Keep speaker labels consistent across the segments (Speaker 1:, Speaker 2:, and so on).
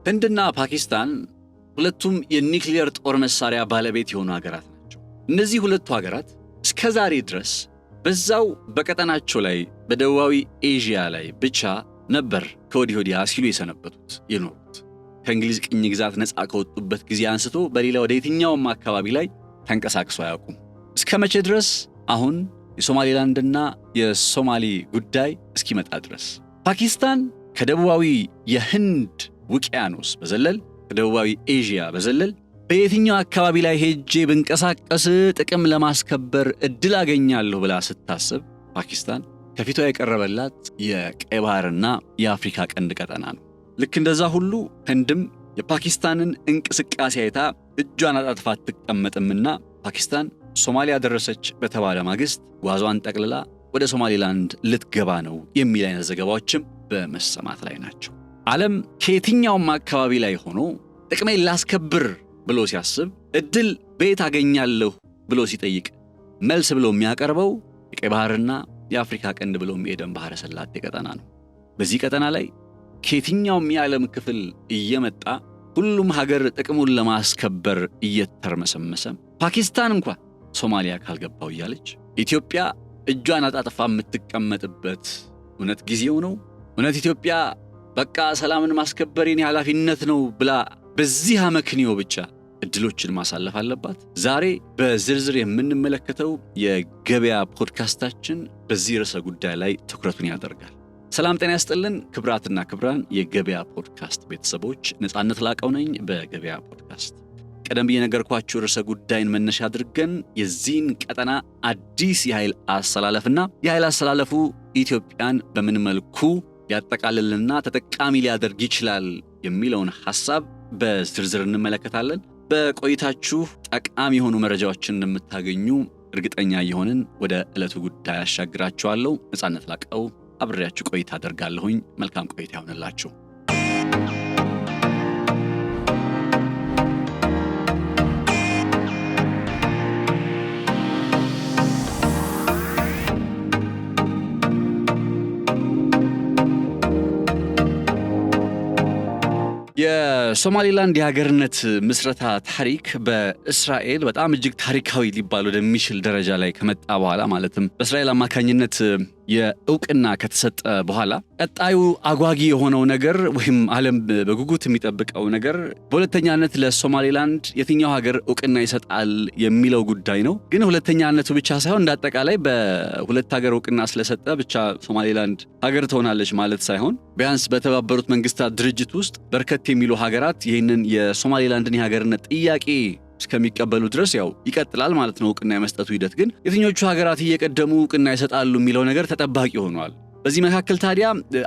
Speaker 1: ህንድና ፓኪስታን ሁለቱም የኒውክሊየር ጦር መሳሪያ ባለቤት የሆኑ ሀገራት ናቸው። እነዚህ ሁለቱ ሀገራት እስከዛሬ ድረስ በዛው በቀጠናቸው ላይ በደቡባዊ ኤዥያ ላይ ብቻ ነበር ከወዲህ ወዲያ ሲሉ የሰነበቱት የኖሩት። ከእንግሊዝ ቅኝ ግዛት ነፃ ከወጡበት ጊዜ አንስቶ በሌላ ወደ የትኛውም አካባቢ ላይ ተንቀሳቅሰው አያውቁም። እስከ መቼ ድረስ? አሁን የሶማሌላንድና የሶማሊ ጉዳይ እስኪመጣ ድረስ። ፓኪስታን ከደቡባዊ የህንድ ውቅያኖስ በዘለል ከደቡባዊ ኤዥያ በዘለል በየትኛው አካባቢ ላይ ሄጄ ብንቀሳቀስ ጥቅም ለማስከበር እድል አገኛለሁ ብላ ስታስብ ፓኪስታን ከፊቷ የቀረበላት የቀይ ባህርና የአፍሪካ ቀንድ ቀጠና ነው። ልክ እንደዛ ሁሉ ህንድም የፓኪስታንን እንቅስቃሴ አይታ እጇን አጣጥፋ አትቀመጥምና ፓኪስታን ሶማሊያ ደረሰች በተባለ ማግስት ጓዟን ጠቅልላ ወደ ሶማሊላንድ ልትገባ ነው የሚል አይነት ዘገባዎችም በመሰማት ላይ ናቸው። ዓለም ከየትኛውም አካባቢ ላይ ሆኖ ጥቅሜን ላስከብር ብሎ ሲያስብ እድል ቤት አገኛለሁ ብሎ ሲጠይቅ መልስ ብሎ የሚያቀርበው የቀይ ባህርና የአፍሪካ ቀንድ ብሎ የሚሄደን ባህረ ሰላጤ ቀጠና ነው። በዚህ ቀጠና ላይ ከየትኛውም የዓለም ክፍል እየመጣ ሁሉም ሀገር ጥቅሙን ለማስከበር እየተርመሰመሰ ፓኪስታን እንኳን ሶማሊያ ካልገባው እያለች ኢትዮጵያ እጇን አጣጥፋ የምትቀመጥበት እውነት ጊዜው ነው? እውነት ኢትዮጵያ በቃ ሰላምን ማስከበር የኔ ኃላፊነት ነው ብላ በዚህ አመክንዮ ብቻ እድሎችን ማሳለፍ አለባት? ዛሬ በዝርዝር የምንመለከተው የገበያ ፖድካስታችን በዚህ ርዕሰ ጉዳይ ላይ ትኩረቱን ያደርጋል። ሰላም ጤና ያስጥልን ክብራትና ክብራን የገበያ ፖድካስት ቤተሰቦች፣ ነጻነት ላቀው ነኝ። በገበያ ፖድካስት ቀደም ብዬ ነገርኳችሁ ርዕሰ ጉዳይን መነሻ አድርገን የዚህን ቀጠና አዲስ የኃይል አሰላለፍና የኃይል አሰላለፉ ኢትዮጵያን በምን መልኩ ሊያጠቃልልና ተጠቃሚ ሊያደርግ ይችላል የሚለውን ሐሳብ በዝርዝር እንመለከታለን። በቆይታችሁ ጠቃሚ የሆኑ መረጃዎችን እንደምታገኙ እርግጠኛ የሆንን ወደ ዕለቱ ጉዳይ አሻግራችኋለሁ። ነጻነት ላቀው አብሬያችሁ ቆይታ አደርጋለሁኝ። መልካም ቆይታ ይሆንላችሁ። የሶማሊላንድ የሀገርነት ምስረታ ታሪክ በእስራኤል በጣም እጅግ ታሪካዊ ሊባል ወደሚችል ደረጃ ላይ ከመጣ በኋላ ማለትም በእስራኤል አማካኝነት የእውቅና ከተሰጠ በኋላ ቀጣዩ አጓጊ የሆነው ነገር ወይም ዓለም በጉጉት የሚጠብቀው ነገር በሁለተኛነት ለሶማሊላንድ የትኛው ሀገር እውቅና ይሰጣል የሚለው ጉዳይ ነው። ግን ሁለተኛነቱ ብቻ ሳይሆን እንዳጠቃላይ በሁለት ሀገር እውቅና ስለሰጠ ብቻ ሶማሊላንድ ሀገር ትሆናለች ማለት ሳይሆን ቢያንስ በተባበሩት መንግስታት ድርጅት ውስጥ በርከት የሚሉ ሀገራት ይህንን የሶማሊላንድን የሀገርነት ጥያቄ እስከሚቀበሉ ድረስ ያው ይቀጥላል ማለት ነው እውቅና የመስጠቱ ሂደት። ግን የትኞቹ ሀገራት እየቀደሙ እውቅና ይሰጣሉ የሚለው ነገር ተጠባቂ ሆኗል። በዚህ መካከል ታዲያ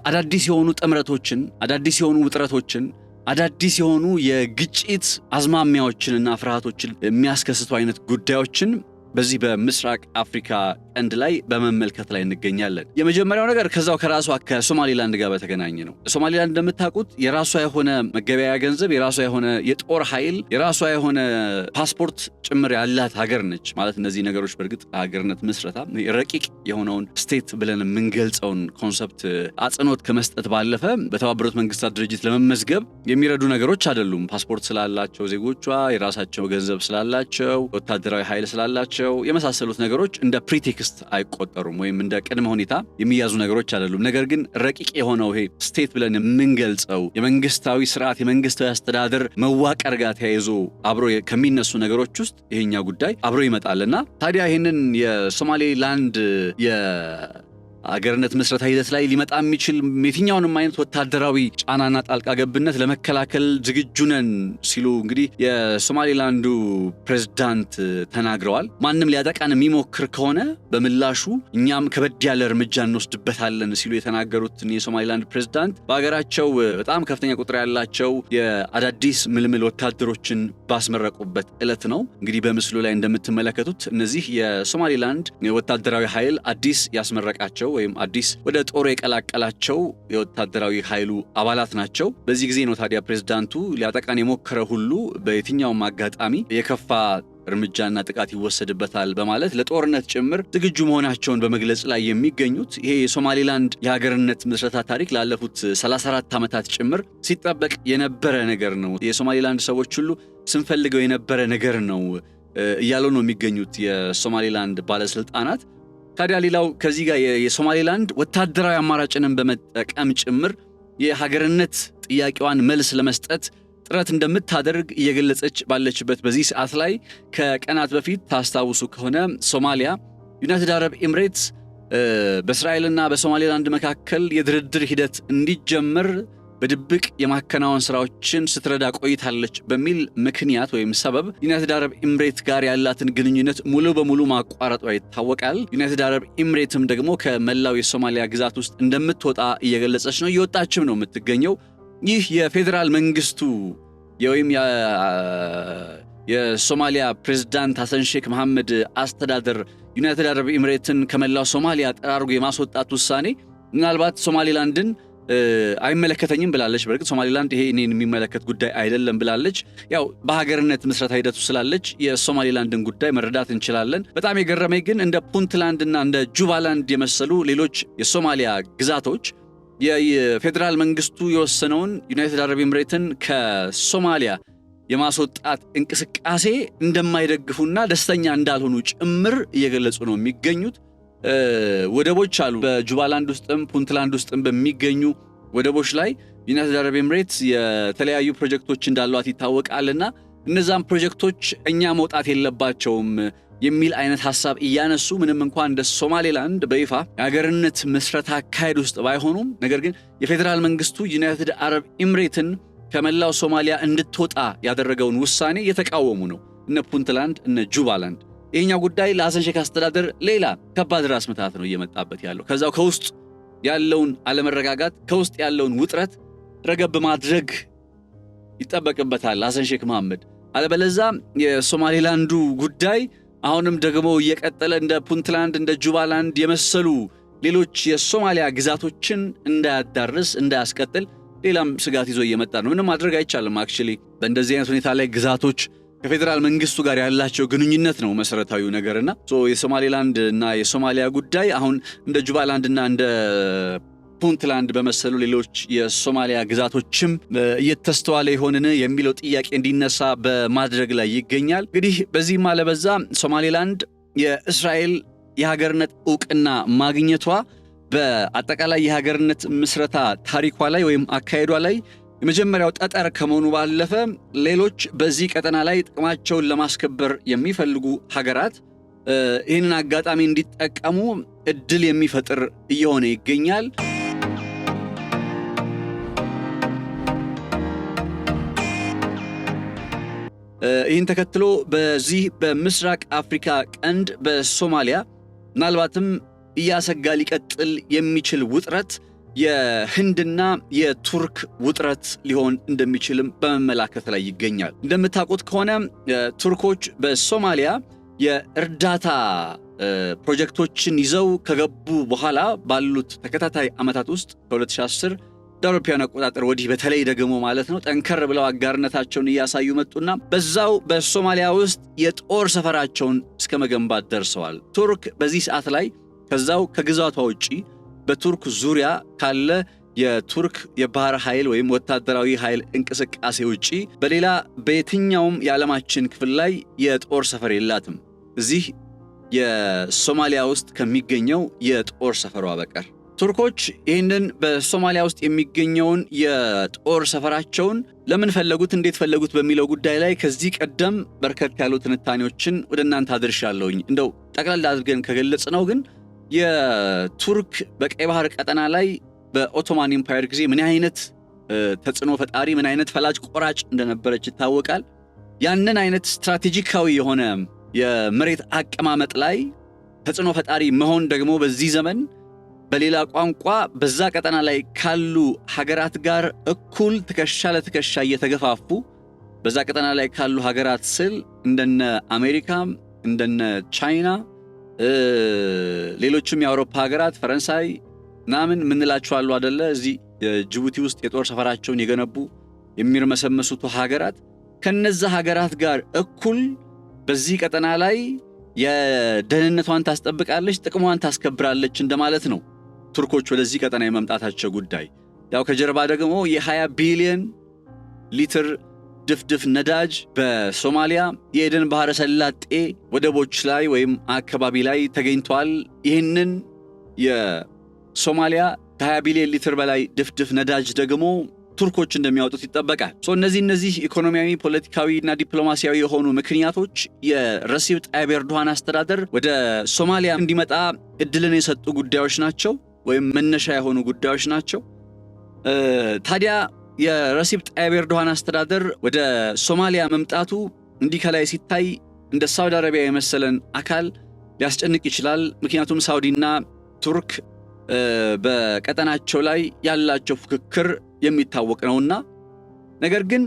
Speaker 1: አዳዲስ የሆኑ ጥምረቶችን፣ አዳዲስ የሆኑ ውጥረቶችን፣ አዳዲስ የሆኑ የግጭት አዝማሚያዎችንና ፍርሃቶችን የሚያስከስቱ አይነት ጉዳዮችን በዚህ በምስራቅ አፍሪካ ቀንድ ላይ በመመልከት ላይ እንገኛለን። የመጀመሪያው ነገር ከዛው ከራሷ ከሶማሊላንድ ጋር በተገናኘ ነው። ሶማሊላንድ እንደምታውቁት የራሷ የሆነ መገበያያ ገንዘብ፣ የራሷ የሆነ የጦር ኃይል፣ የራሷ የሆነ ፓስፖርት ጭምር ያላት ሀገር ነች። ማለት እነዚህ ነገሮች በእርግጥ ሀገርነት ምስረታ ረቂቅ የሆነውን ስቴት ብለን የምንገልጸውን ኮንሰፕት አጽንኦት ከመስጠት ባለፈ በተባበሩት መንግስታት ድርጅት ለመመዝገብ የሚረዱ ነገሮች አይደሉም። ፓስፖርት ስላላቸው ዜጎቿ፣ የራሳቸው ገንዘብ ስላላቸው፣ ወታደራዊ ኃይል ስላላቸው የመሳሰሉት ነገሮች እንደ ፕሪቴክስት አይቆጠሩም ወይም እንደ ቅድመ ሁኔታ የሚያዙ ነገሮች አይደሉም። ነገር ግን ረቂቅ የሆነው ይሄ ስቴት ብለን የምንገልጸው የመንግስታዊ ስርዓት የመንግስታዊ አስተዳደር መዋቀር ጋር ተያይዞ አብሮ ከሚነሱ ነገሮች ውስጥ ይሄኛ ጉዳይ አብሮ ይመጣልና ታዲያ ይህንን የሶማሌላንድ አገርነት ምስረታ ሂደት ላይ ሊመጣ የሚችል የትኛውንም አይነት ወታደራዊ ጫናና ጣልቃ ገብነት ለመከላከል ዝግጁ ነን ሲሉ እንግዲህ የሶማሌላንዱ ፕሬዝዳንት ተናግረዋል። ማንም ሊያጠቃን የሚሞክር ከሆነ በምላሹ እኛም ከበድ ያለ እርምጃ እንወስድበታለን ሲሉ የተናገሩት የሶማሌላንድ ፕሬዝዳንት በሀገራቸው በጣም ከፍተኛ ቁጥር ያላቸው የአዳዲስ ምልምል ወታደሮችን ባስመረቁበት ዕለት ነው። እንግዲህ በምስሉ ላይ እንደምትመለከቱት እነዚህ የሶማሌላንድ ወታደራዊ ኃይል አዲስ ያስመረቃቸው ወይም አዲስ ወደ ጦር የቀላቀላቸው የወታደራዊ ኃይሉ አባላት ናቸው። በዚህ ጊዜ ነው ታዲያ ፕሬዝዳንቱ ሊያጠቃን የሞከረ ሁሉ በየትኛውም አጋጣሚ የከፋ እርምጃና ጥቃት ይወሰድበታል በማለት ለጦርነት ጭምር ዝግጁ መሆናቸውን በመግለጽ ላይ የሚገኙት ይሄ የሶማሊላንድ የሀገርነት ምስረታ ታሪክ ላለፉት 34 ዓመታት ጭምር ሲጠበቅ የነበረ ነገር ነው። የሶማሊላንድ ሰዎች ሁሉ ስንፈልገው የነበረ ነገር ነው እያሉ ነው የሚገኙት የሶማሊላንድ ባለስልጣናት። ታዲያ ሌላው ከዚህ ጋር የሶማሊላንድ ወታደራዊ አማራጭንም በመጠቀም ጭምር የሀገርነት ጥያቄዋን መልስ ለመስጠት ጥረት እንደምታደርግ እየገለጸች ባለችበት በዚህ ሰዓት ላይ ከቀናት በፊት ታስታውሱ ከሆነ ሶማሊያ ዩናይትድ አረብ ኤምሬትስ በእስራኤልና በሶማሊላንድ መካከል የድርድር ሂደት እንዲጀመር በድብቅ የማከናወን ስራዎችን ስትረዳ ቆይታለች በሚል ምክንያት ወይም ሰበብ ዩናይትድ አረብ ኤምሬት ጋር ያላትን ግንኙነት ሙሉ በሙሉ ማቋረጧ ይታወቃል። ዩናይትድ አረብ ኤምሬትም ደግሞ ከመላው የሶማሊያ ግዛት ውስጥ እንደምትወጣ እየገለጸች ነው፣ እየወጣችም ነው የምትገኘው። ይህ የፌዴራል መንግስቱ ወይም የሶማሊያ ፕሬዝዳንት ሐሰን ሼክ መሐመድ አስተዳደር ዩናይትድ አረብ ኤምሬትን ከመላው ሶማሊያ ጠራርጎ የማስወጣት ውሳኔ ምናልባት ሶማሊላንድን አይመለከተኝም ብላለች። በርግጥ ሶማሊላንድ ይሄ እኔን የሚመለከት ጉዳይ አይደለም ብላለች። ያው በሀገርነት ምስረታ ሂደቱ ስላለች የሶማሊላንድን ጉዳይ መረዳት እንችላለን። በጣም የገረመኝ ግን እንደ ፑንትላንድ እና እንደ ጁባላንድ የመሰሉ ሌሎች የሶማሊያ ግዛቶች የፌዴራል መንግስቱ የወሰነውን ዩናይትድ አረብ ኤምሬትን ከሶማሊያ የማስወጣት እንቅስቃሴ እንደማይደግፉና ደስተኛ እንዳልሆኑ ጭምር እየገለጹ ነው የሚገኙት። ወደቦች አሉ በጁባላንድ ውስጥም ፑንትላንድ ውስጥም በሚገኙ ወደቦች ላይ ዩናይትድ አረብ ኤምሬትስ የተለያዩ ፕሮጀክቶች እንዳሏት ይታወቃልና እነዛም ፕሮጀክቶች እኛ መውጣት የለባቸውም የሚል አይነት ሐሳብ እያነሱ ምንም እንኳን እንደ ሶማሌላንድ በይፋ የሀገርነት ምስረታ አካሄድ ውስጥ ባይሆኑም ነገር ግን የፌዴራል መንግስቱ ዩናይትድ አረብ ኤምሬትን ከመላው ሶማሊያ እንድትወጣ ያደረገውን ውሳኔ የተቃወሙ ነው እነ ፑንትላንድ እነ ጁባላንድ። ይሄኛው ጉዳይ ለሐሰን ሼክ አስተዳደር ሌላ ከባድ ራስ ምታት ነው እየመጣበት ያለው። ከዛው ከውስጥ ያለውን አለመረጋጋት ከውስጥ ያለውን ውጥረት ረገብ ማድረግ ይጠበቅበታል ሐሰን ሼክ መሐመድ። አለበለዚያ የሶማሊላንዱ ጉዳይ አሁንም ደግሞ እየቀጠለ እንደ ፑንትላንድ እንደ ጁባላንድ የመሰሉ ሌሎች የሶማሊያ ግዛቶችን እንዳያዳርስ እንዳያስቀጥል ሌላም ስጋት ይዞ እየመጣ ነው። ምንም ማድረግ አይቻልም። አክቹሊ በእንደዚህ አይነት ሁኔታ ላይ ግዛቶች ከፌዴራል መንግስቱ ጋር ያላቸው ግንኙነት ነው መሰረታዊው ነገርና የሶማሊላንድ እና የሶማሊያ ጉዳይ አሁን እንደ ጁባላንድና እንደ ፑንትላንድ በመሰሉ ሌሎች የሶማሊያ ግዛቶችም እየተስተዋለ ይሆንን የሚለው ጥያቄ እንዲነሳ በማድረግ ላይ ይገኛል። እንግዲህ በዚህም አለበዛ ሶማሊላንድ የእስራኤል የሀገርነት ዕውቅና ማግኘቷ በአጠቃላይ የሀገርነት ምስረታ ታሪኳ ላይ ወይም አካሄዷ ላይ የመጀመሪያው ጠጠር ከመሆኑ ባለፈ ሌሎች በዚህ ቀጠና ላይ ጥቅማቸውን ለማስከበር የሚፈልጉ ሀገራት ይህንን አጋጣሚ እንዲጠቀሙ እድል የሚፈጥር እየሆነ ይገኛል። ይህን ተከትሎ በዚህ በምስራቅ አፍሪካ ቀንድ በሶማሊያ ምናልባትም እያሰጋ ሊቀጥል የሚችል ውጥረት የህንድና የቱርክ ውጥረት ሊሆን እንደሚችልም በመመላከት ላይ ይገኛል። እንደምታውቁት ከሆነ ቱርኮች በሶማሊያ የእርዳታ ፕሮጀክቶችን ይዘው ከገቡ በኋላ ባሉት ተከታታይ ዓመታት ውስጥ ከ2010 አውሮፓውያን አቆጣጠር ወዲህ በተለይ ደግሞ ማለት ነው ጠንከር ብለው አጋርነታቸውን እያሳዩ መጡና በዛው በሶማሊያ ውስጥ የጦር ሰፈራቸውን እስከ መገንባት ደርሰዋል። ቱርክ በዚህ ሰዓት ላይ ከዛው ከግዛቷ ውጪ በቱርክ ዙሪያ ካለ የቱርክ የባህር ኃይል ወይም ወታደራዊ ኃይል እንቅስቃሴ ውጪ በሌላ በየትኛውም የዓለማችን ክፍል ላይ የጦር ሰፈር የላትም እዚህ የሶማሊያ ውስጥ ከሚገኘው የጦር ሰፈሯ በቀር። ቱርኮች ይህንን በሶማሊያ ውስጥ የሚገኘውን የጦር ሰፈራቸውን ለምን ፈለጉት፣ እንዴት ፈለጉት በሚለው ጉዳይ ላይ ከዚህ ቀደም በርከት ያሉ ትንታኔዎችን ወደ እናንተ አድርሻለሁኝ። እንደው ጠቅላላ አድርገን ከገለጽነው ግን የቱርክ በቀይ ባህር ቀጠና ላይ በኦቶማን ኢምፓየር ጊዜ ምን አይነት ተጽዕኖ ፈጣሪ ምን አይነት ፈላጭ ቆራጭ እንደነበረች ይታወቃል። ያንን አይነት ስትራቴጂካዊ የሆነ የመሬት አቀማመጥ ላይ ተጽዕኖ ፈጣሪ መሆን ደግሞ በዚህ ዘመን በሌላ ቋንቋ በዛ ቀጠና ላይ ካሉ ሀገራት ጋር እኩል ትከሻ ለትከሻ እየተገፋፉ በዛ ቀጠና ላይ ካሉ ሀገራት ስል እንደነ አሜሪካ እንደነ ቻይና ሌሎችም የአውሮፓ ሀገራት ፈረንሳይ ምናምን ምንላቸው አሉ አይደለ? እዚህ ጅቡቲ ውስጥ የጦር ሰፈራቸውን የገነቡ የሚርመሰመሱት ሀገራት ከነዛ ሀገራት ጋር እኩል በዚህ ቀጠና ላይ የደህንነቷን ታስጠብቃለች፣ ጥቅሟን ታስከብራለች እንደማለት ነው ቱርኮች ወደዚህ ቀጠና የመምጣታቸው ጉዳይ። ያው ከጀርባ ደግሞ የ20 ቢሊዮን ሊትር ድፍድፍ ነዳጅ በሶማሊያ የኤደን ባህረ ሰላጤ ወደቦች ላይ ወይም አካባቢ ላይ ተገኝቷል። ይህንን የሶማሊያ ከ20 ቢሊዮን ሊትር በላይ ድፍድፍ ነዳጅ ደግሞ ቱርኮች እንደሚያወጡት ይጠበቃል። እነዚህ ኢኮኖሚያዊ፣ ፖለቲካዊና ዲፕሎማሲያዊ የሆኑ ምክንያቶች የረሲብ ጣይብ ኤርዶሃን አስተዳደር ወደ ሶማሊያ እንዲመጣ እድልን የሰጡ ጉዳዮች ናቸው ወይም መነሻ የሆኑ ጉዳዮች ናቸው። ታዲያ የረሲብ ጣይብ ኤርዶሃን አስተዳደር ወደ ሶማሊያ መምጣቱ እንዲህ ከላይ ሲታይ እንደ ሳውዲ አረቢያ የመሰለን አካል ሊያስጨንቅ ይችላል። ምክንያቱም ሳውዲና ቱርክ በቀጠናቸው ላይ ያላቸው ፉክክር የሚታወቅ ነውና። ነገር ግን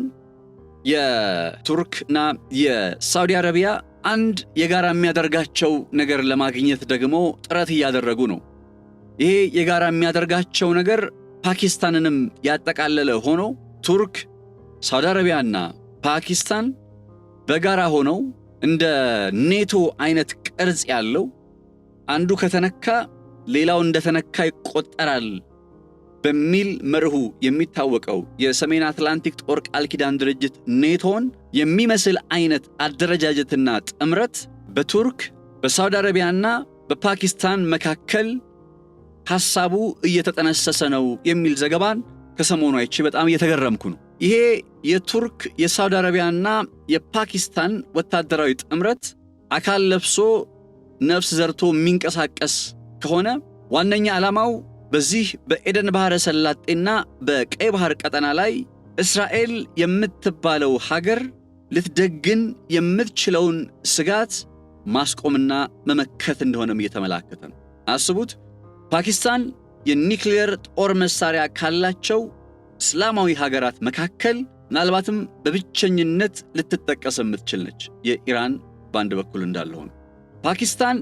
Speaker 1: የቱርክና የሳውዲ አረቢያ አንድ የጋራ የሚያደርጋቸው ነገር ለማግኘት ደግሞ ጥረት እያደረጉ ነው። ይሄ የጋራ የሚያደርጋቸው ነገር ፓኪስታንንም ያጠቃለለ ሆኖ ቱርክ፣ ሳውዲ አረቢያና ፓኪስታን በጋራ ሆነው እንደ ኔቶ አይነት ቅርጽ ያለው አንዱ ከተነካ ሌላው እንደተነካ ይቆጠራል በሚል መርሁ የሚታወቀው የሰሜን አትላንቲክ ጦር ቃል ኪዳን ድርጅት ኔቶን የሚመስል አይነት አደረጃጀትና ጥምረት በቱርክ በሳውዲ አረቢያና በፓኪስታን መካከል ሐሳቡ እየተጠነሰሰ ነው የሚል ዘገባን ከሰሞኑ አይቼ በጣም እየተገረምኩ ነው። ይሄ የቱርክ የሳውዲ አረቢያና የፓኪስታን ወታደራዊ ጥምረት አካል ለብሶ ነፍስ ዘርቶ የሚንቀሳቀስ ከሆነ ዋነኛ ዓላማው በዚህ በኤደን ባህረ ሰላጤና በቀይ ባህር ቀጠና ላይ እስራኤል የምትባለው ሀገር ልትደግን የምትችለውን ስጋት ማስቆምና መመከት እንደሆነም እየተመላከተ ነው። አስቡት፣ ፓኪስታን የኒክሌር ጦር መሳሪያ ካላቸው እስላማዊ ሀገራት መካከል ምናልባትም በብቸኝነት ልትጠቀስ የምትችል ነች። የኢራን በአንድ በኩል እንዳለው ነው። ፓኪስታን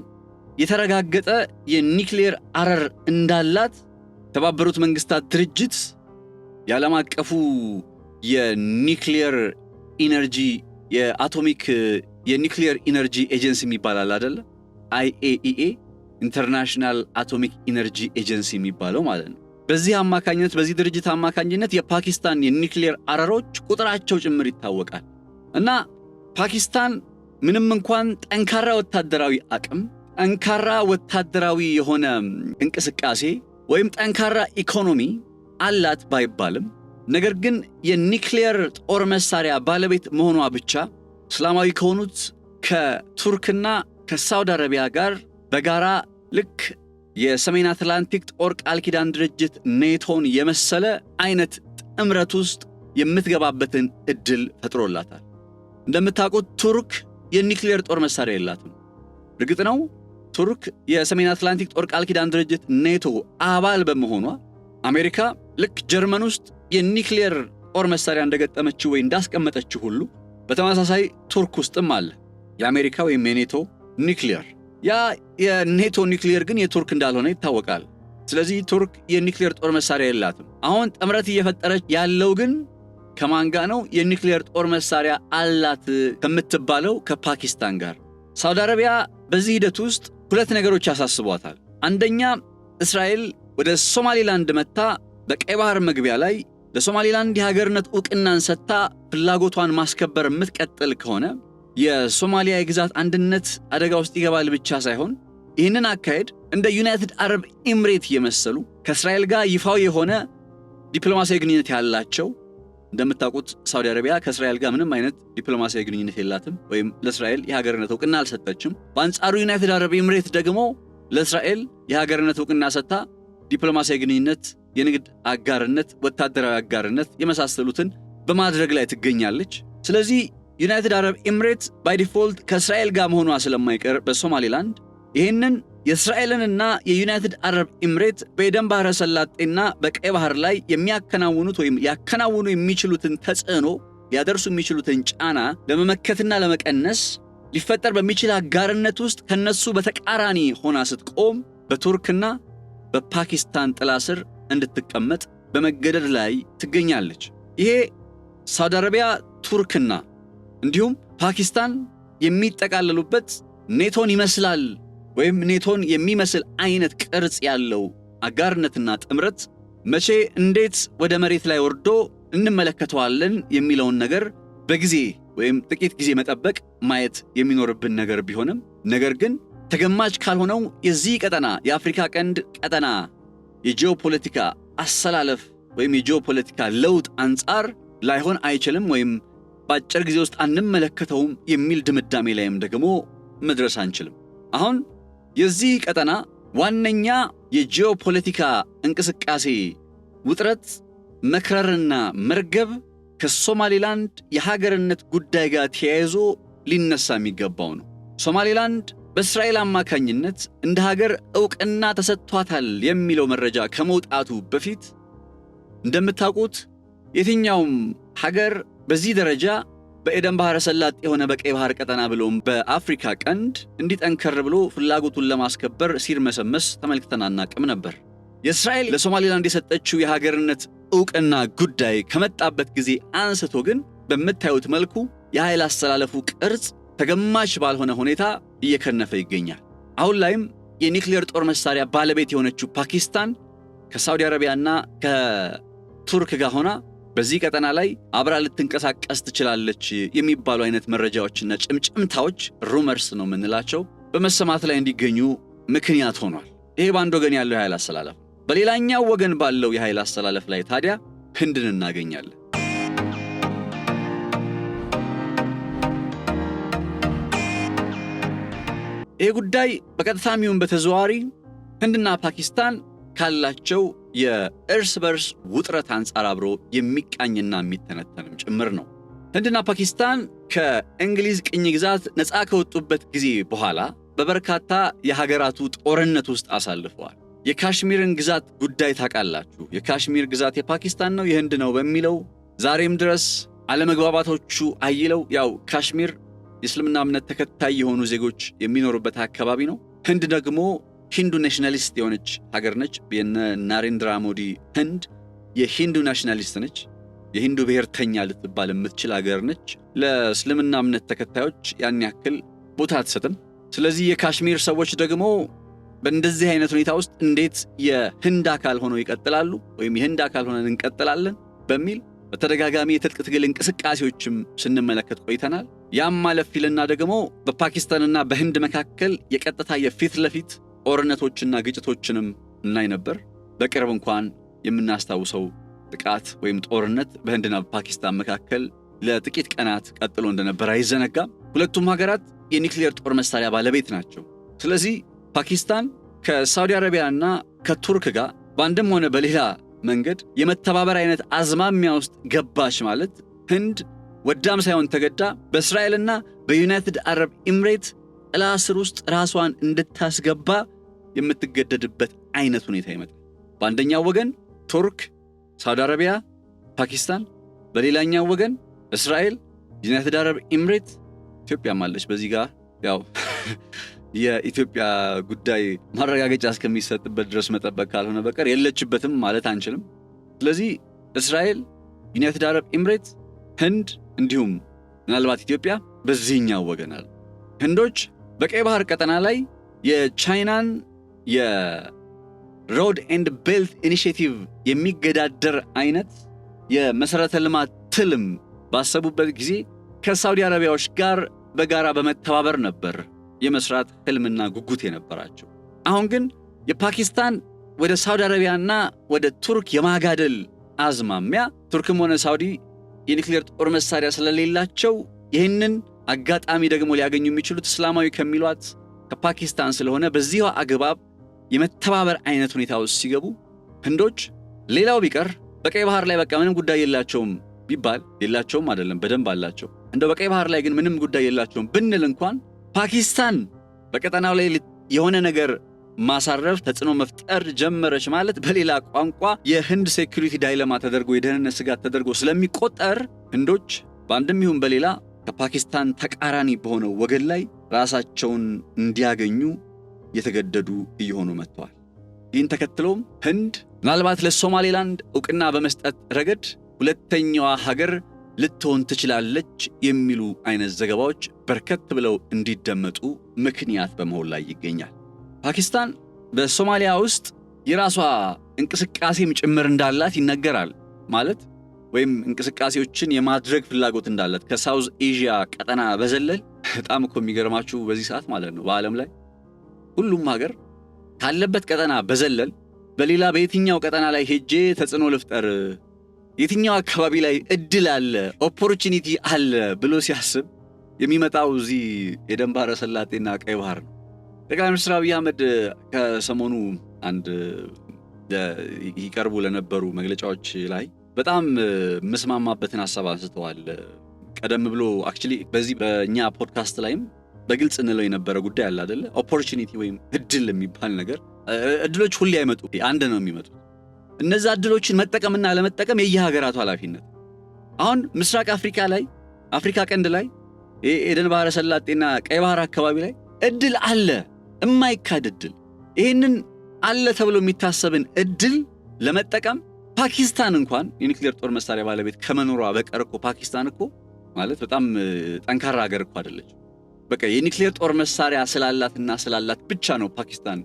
Speaker 1: የተረጋገጠ የኒክሌር አረር እንዳላት የተባበሩት መንግስታት ድርጅት የዓለም አቀፉ የኒክሌር ኢነርጂ የአቶሚክ የኒክሌር ኢነርጂ ኤጀንሲ የሚባላል አይደለ? IAEA ኢንተርናሽናል አቶሚክ ኢነርጂ ኤጀንሲ የሚባለው ማለት ነው። በዚህ ድርጅት አማካኝነት የፓኪስታን የኒክሌር አረሮች ቁጥራቸው ጭምር ይታወቃል። እና ፓኪስታን ምንም እንኳን ጠንካራ ወታደራዊ አቅም፣ ጠንካራ ወታደራዊ የሆነ እንቅስቃሴ ወይም ጠንካራ ኢኮኖሚ አላት ባይባልም፣ ነገር ግን የኒክሌር ጦር መሳሪያ ባለቤት መሆኗ ብቻ እስላማዊ ከሆኑት ከቱርክና ከሳውዲ አረቢያ ጋር በጋራ ልክ የሰሜን አትላንቲክ ጦር ቃል ኪዳን ድርጅት ኔቶን የመሰለ አይነት ጥምረት ውስጥ የምትገባበትን እድል ፈጥሮላታል። እንደምታውቁት ቱርክ የኒክሌር ጦር መሳሪያ የላትም። እርግጥ ነው ቱርክ የሰሜን አትላንቲክ ጦር ቃል ኪዳን ድርጅት ኔቶ አባል በመሆኗ አሜሪካ ልክ ጀርመን ውስጥ የኒክሌር ጦር መሳሪያ እንደገጠመችው ወይ እንዳስቀመጠችው ሁሉ በተመሳሳይ ቱርክ ውስጥም አለ የአሜሪካ ወይም የኔቶ ኒክሌር። ያ የኔቶ ኒክሌር ግን የቱርክ እንዳልሆነ ይታወቃል። ስለዚህ ቱርክ የኒክሌር ጦር መሳሪያ የላትም። አሁን ጥምረት እየፈጠረች ያለው ግን ከማን ጋር ነው? የኒክሌር ጦር መሳሪያ አላት ከምትባለው ከፓኪስታን ጋር። ሳውዲ አረቢያ በዚህ ሂደት ውስጥ ሁለት ነገሮች ያሳስቧታል። አንደኛ፣ እስራኤል ወደ ሶማሊላንድ መታ በቀይ ባህር መግቢያ ላይ ለሶማሊላንድ የሀገርነት ዕውቅናን ሰጥታ ፍላጎቷን ማስከበር የምትቀጥል ከሆነ የሶማሊያ የግዛት አንድነት አደጋ ውስጥ ይገባል ብቻ ሳይሆን ይህንን አካሄድ እንደ ዩናይትድ አረብ ኤምሬት የመሰሉ ከእስራኤል ጋር ይፋዊ የሆነ ዲፕሎማሲያዊ ግንኙነት ያላቸው፣ እንደምታውቁት ሳውዲ አረቢያ ከእስራኤል ጋር ምንም አይነት ዲፕሎማሲያዊ ግንኙነት የላትም ወይም ለእስራኤል የሀገርነት ዕውቅና አልሰጠችም። በአንጻሩ ዩናይትድ አረብ ኤምሬት ደግሞ ለእስራኤል የሀገርነት ዕውቅና ሰጥታ ዲፕሎማሲያዊ ግንኙነት፣ የንግድ አጋርነት፣ ወታደራዊ አጋርነት የመሳሰሉትን በማድረግ ላይ ትገኛለች። ስለዚህ ዩናይትድ አረብ ኤምሬት ባይ ዲፎልት ከእስራኤል ጋር መሆኗ ስለማይቀር በሶማሊላንድ ይህንን የእስራኤልንና የዩናይትድ አረብ ኤምሬት በኤደን ባህረ ሰላጤና በቀይ ባህር ላይ የሚያከናውኑት ወይም ያከናውኑ የሚችሉትን ተጽዕኖ ሊያደርሱ የሚችሉትን ጫና ለመመከትና ለመቀነስ ሊፈጠር በሚችል አጋርነት ውስጥ ከነሱ በተቃራኒ ሆና ስትቆም በቱርክና በፓኪስታን ጥላ ስር እንድትቀመጥ በመገደድ ላይ ትገኛለች። ይሄ ሳውዲ አረቢያ፣ ቱርክና እንዲሁም ፓኪስታን የሚጠቃለሉበት ኔቶን ይመስላል ወይም ኔቶን የሚመስል አይነት ቅርጽ ያለው አጋርነትና ጥምረት መቼ እንዴት ወደ መሬት ላይ ወርዶ እንመለከተዋለን የሚለውን ነገር በጊዜ ወይም ጥቂት ጊዜ መጠበቅ ማየት የሚኖርብን ነገር ቢሆንም ነገር ግን ተገማች ካልሆነው የዚህ ቀጠና የአፍሪካ ቀንድ ቀጠና የጂኦፖለቲካ አሰላለፍ ወይም የጂኦፖለቲካ ለውጥ አንጻር ላይሆን አይችልም ወይም በአጭር ጊዜ ውስጥ አንመለከተውም የሚል ድምዳሜ ላይም ደግሞ መድረስ አንችልም። አሁን የዚህ ቀጠና ዋነኛ የጂኦፖለቲካ እንቅስቃሴ ውጥረት መክረርና መርገብ ከሶማሌላንድ የሀገርነት ጉዳይ ጋር ተያይዞ ሊነሳ የሚገባው ነው። ሶማሌላንድ በእስራኤል አማካኝነት እንደ ሀገር ዕውቅና ተሰጥቷታል የሚለው መረጃ ከመውጣቱ በፊት እንደምታውቁት የትኛውም ሀገር በዚህ ደረጃ በኤደን ባህረ ሰላጤ የሆነ በቀይ ባህር ቀጠና ብሎም በአፍሪካ ቀንድ እንዲጠንከር ብሎ ፍላጎቱን ለማስከበር ሲርመሰመስ ተመልክተን አናቅም ነበር። የእስራኤል ለሶማሌላንድ የሰጠችው የሀገርነት ዕውቅና ጉዳይ ከመጣበት ጊዜ አንስቶ ግን በምታዩት መልኩ የኃይል አስተላለፉ ቅርጽ ተገማች ባልሆነ ሁኔታ እየከነፈ ይገኛል። አሁን ላይም የኒውክሌር ጦር መሳሪያ ባለቤት የሆነችው ፓኪስታን ከሳውዲ አረቢያና ከቱርክ ጋር ሆና በዚህ ቀጠና ላይ አብራ ልትንቀሳቀስ ትችላለች የሚባሉ አይነት መረጃዎችና ጭምጭምታዎች ሩመርስ ነው የምንላቸው በመሰማት ላይ እንዲገኙ ምክንያት ሆኗል። ይሄ በአንድ ወገን ያለው የኃይል አስተላለፍ። በሌላኛው ወገን ባለው የኃይል አስተላለፍ ላይ ታዲያ ህንድን እናገኛለን። ይህ ጉዳይ በቀጥታም ይሁን በተዘዋዋሪ ህንድና ፓኪስታን ካላቸው የእርስ በርስ ውጥረት አንጻር አብሮ የሚቃኝና የሚተነተንም ጭምር ነው። ህንድና ፓኪስታን ከእንግሊዝ ቅኝ ግዛት ነፃ ከወጡበት ጊዜ በኋላ በበርካታ የሀገራቱ ጦርነት ውስጥ አሳልፈዋል። የካሽሚርን ግዛት ጉዳይ ታውቃላችሁ። የካሽሚር ግዛት የፓኪስታን ነው የህንድ ነው በሚለው ዛሬም ድረስ አለመግባባቶቹ አይለው ያው ካሽሚር የእስልምና እምነት ተከታይ የሆኑ ዜጎች የሚኖሩበት አካባቢ ነው። ህንድ ደግሞ ሂንዱ ናሽናሊስት የሆነች ሀገር ነች። የናሬንድራ ሞዲ ህንድ የሂንዱ ናሽናሊስት ነች። የሂንዱ ብሔርተኛ ልትባል የምትችል ሀገር ነች። ለእስልምና እምነት ተከታዮች ያን ያክል ቦታ አትሰጥም። ስለዚህ የካሽሚር ሰዎች ደግሞ በእንደዚህ አይነት ሁኔታ ውስጥ እንዴት የህንድ አካል ሆነው ይቀጥላሉ ወይም የህንድ አካል ሆነን እንቀጥላለን በሚል በተደጋጋሚ የትጥቅ ትግል እንቅስቃሴዎችም ስንመለከት ቆይተናል። ያም ማለፍ ይልና ደግሞ በፓኪስታንና በህንድ መካከል የቀጥታ የፊት ለፊት ጦርነቶችና ግጭቶችንም እናይ ነበር። በቅርብ እንኳን የምናስታውሰው ጥቃት ወይም ጦርነት በህንድና በፓኪስታን መካከል ለጥቂት ቀናት ቀጥሎ እንደነበር አይዘነጋም። ሁለቱም ሀገራት የኒውክሌር ጦር መሳሪያ ባለቤት ናቸው። ስለዚህ ፓኪስታን ከሳውዲ አረቢያና ከቱርክ ጋር በአንድም ሆነ በሌላ መንገድ የመተባበር አይነት አዝማሚያ ውስጥ ገባች ማለት ህንድ ወዳም ሳይሆን ተገዳ በእስራኤልና በዩናይትድ አረብ ኤምሬት ጥላ ስር ውስጥ ራሷን እንድታስገባ የምትገደድበት አይነት ሁኔታ ይመጣል። በአንደኛው ወገን ቱርክ፣ ሳውዲ አረቢያ፣ ፓኪስታን፣ በሌላኛው ወገን እስራኤል፣ ዩናይትድ አረብ ኤምሬት፣ ኢትዮጵያም አለች። በዚህ ጋር ያው የኢትዮጵያ ጉዳይ ማረጋገጫ እስከሚሰጥበት ድረስ መጠበቅ ካልሆነ በቀር የለችበትም ማለት አንችልም። ስለዚህ እስራኤል፣ ዩናይትድ አረብ ኤምሬት፣ ህንድ እንዲሁም ምናልባት ኢትዮጵያ በዚህኛው ወገን አሉ። ህንዶች በቀይ ባህር ቀጠና ላይ የቻይናን የሮድ ኤንድ ቤልት ኢኒሼቲቭ የሚገዳደር አይነት የመሰረተ ልማት ትልም ባሰቡበት ጊዜ ከሳውዲ አረቢያዎች ጋር በጋራ በመተባበር ነበር የመስራት ህልምና ጉጉት የነበራቸው። አሁን ግን የፓኪስታን ወደ ሳውዲ አረቢያና ወደ ቱርክ የማጋደል አዝማሚያ ቱርክም ሆነ ሳውዲ የኒውክሌር ጦር መሳሪያ ስለሌላቸው ይህንን አጋጣሚ ደግሞ ሊያገኙ የሚችሉት እስላማዊ ከሚሏት ከፓኪስታን ስለሆነ በዚሁ አግባብ የመተባበር አይነት ሁኔታ ውስጥ ሲገቡ ህንዶች ሌላው ቢቀር በቀይ ባህር ላይ በቃ ምንም ጉዳይ የላቸውም ቢባል የላቸውም አይደለም፣ በደንብ አላቸው። እንደው በቀይ ባህር ላይ ግን ምንም ጉዳይ የላቸውም ብንል እንኳን ፓኪስታን በቀጠናው ላይ የሆነ ነገር ማሳረፍ ተጽዕኖ መፍጠር ጀመረች ማለት በሌላ ቋንቋ የህንድ ሴኩሪቲ ዳይለማ ተደርጎ የደህንነት ስጋት ተደርጎ ስለሚቆጠር ህንዶች በአንድም ይሁን በሌላ ከፓኪስታን ተቃራኒ በሆነው ወገን ላይ ራሳቸውን እንዲያገኙ የተገደዱ እየሆኑ መጥተዋል። ይህን ተከትሎም ህንድ ምናልባት ለሶማሌላንድ ዕውቅና በመስጠት ረገድ ሁለተኛዋ ሀገር ልትሆን ትችላለች የሚሉ አይነት ዘገባዎች በርከት ብለው እንዲደመጡ ምክንያት በመሆን ላይ ይገኛል። ፓኪስታን በሶማሊያ ውስጥ የራሷ እንቅስቃሴም ጭምር እንዳላት ይነገራል። ማለት ወይም እንቅስቃሴዎችን የማድረግ ፍላጎት እንዳላት ከሳውዝ ኤዥያ ቀጠና በዘለል በጣም እኮ የሚገርማችሁ በዚህ ሰዓት ማለት ነው በዓለም ላይ ሁሉም ሀገር ካለበት ቀጠና በዘለል በሌላ በየትኛው ቀጠና ላይ ሄጄ ተጽዕኖ ልፍጠር፣ የትኛው አካባቢ ላይ እድል አለ፣ ኦፖርቹኒቲ አለ ብሎ ሲያስብ የሚመጣው እዚህ የኤደን ባህረ ሰላጤና ቀይ ባህር ነው። ጠቅላይ ሚኒስትር አብይ አህመድ ከሰሞኑ አንድ ይቀርቡ ለነበሩ መግለጫዎች ላይ በጣም መስማማበትን ሐሳብ አንስተዋል። ቀደም ብሎ አክቹሊ በዚህ በእኛ ፖድካስት ላይም በግልጽ እንለው የነበረ ጉዳይ አለ አይደለ? ኦፖርቹኒቲ ወይም እድል የሚባል ነገር እድሎች ሁሌ አይመጡ፣ አንድ ነው የሚመጡት። እነዛ እድሎችን መጠቀምና ለመጠቀም የየሀገራቱ ኃላፊነት። አሁን ምስራቅ አፍሪካ ላይ አፍሪካ ቀንድ ላይ ኤደን ባህረ ሰላጤና ቀይ ባህር አካባቢ ላይ እድል አለ፣ የማይካድ እድል። ይህንን አለ ተብሎ የሚታሰብን እድል ለመጠቀም ፓኪስታን እንኳን የኒውክሌር ጦር መሳሪያ ባለቤት ከመኖሯ በቀር እኮ ፓኪስታን እኮ ማለት በጣም ጠንካራ ሀገር እኮ አይደለች። በቃ የኒውክሌር ጦር መሳሪያ ስላላት ብቻ ነው ፓኪስታን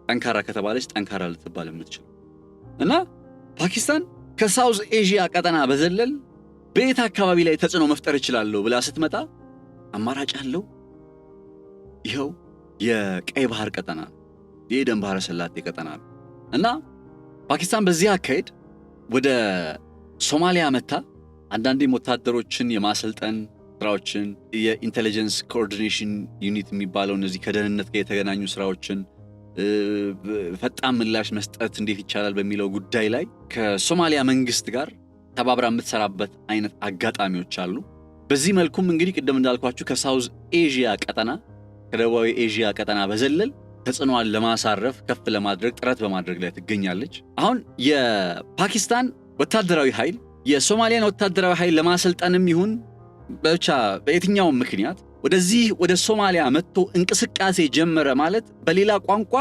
Speaker 1: ጠንካራ ከተባለች ጠንካራ ልትባል የምትችል። እና ፓኪስታን ከሳውዝ ኤዥያ ቀጠና በዘለል በየት አካባቢ ላይ ተጽዕኖ መፍጠር እችላለሁ ብላ ስትመጣ አማራጭ ያለው ይኸው የቀይ ባህር ቀጠና ነው፣ የኤደን ባህረ ሰላጤ ቀጠና ነው። እና ፓኪስታን በዚህ አካሄድ ወደ ሶማሊያ መታ አንዳንዴም ወታደሮችን የማሰልጠን ስራዎችን፣ የኢንቴሊጀንስ ኮኦርዲኔሽን ዩኒት የሚባለው እነዚህ ከደህንነት ጋር የተገናኙ ስራዎችን ፈጣን ምላሽ መስጠት እንዴት ይቻላል በሚለው ጉዳይ ላይ ከሶማሊያ መንግስት ጋር ተባብራ የምትሰራበት አይነት አጋጣሚዎች አሉ። በዚህ መልኩም እንግዲህ ቅድም እንዳልኳችሁ ከሳውዝ ኤዥያ ቀጠና ከደቡባዊ ኤዥያ ቀጠና በዘለል ተጽዕኖዋን ለማሳረፍ ከፍ ለማድረግ ጥረት በማድረግ ላይ ትገኛለች። አሁን የፓኪስታን ወታደራዊ ኃይል የሶማሊያን ወታደራዊ ኃይል ለማሰልጠንም ይሁን ብቻ በየትኛውም ምክንያት ወደዚህ ወደ ሶማሊያ መጥቶ እንቅስቃሴ ጀመረ ማለት በሌላ ቋንቋ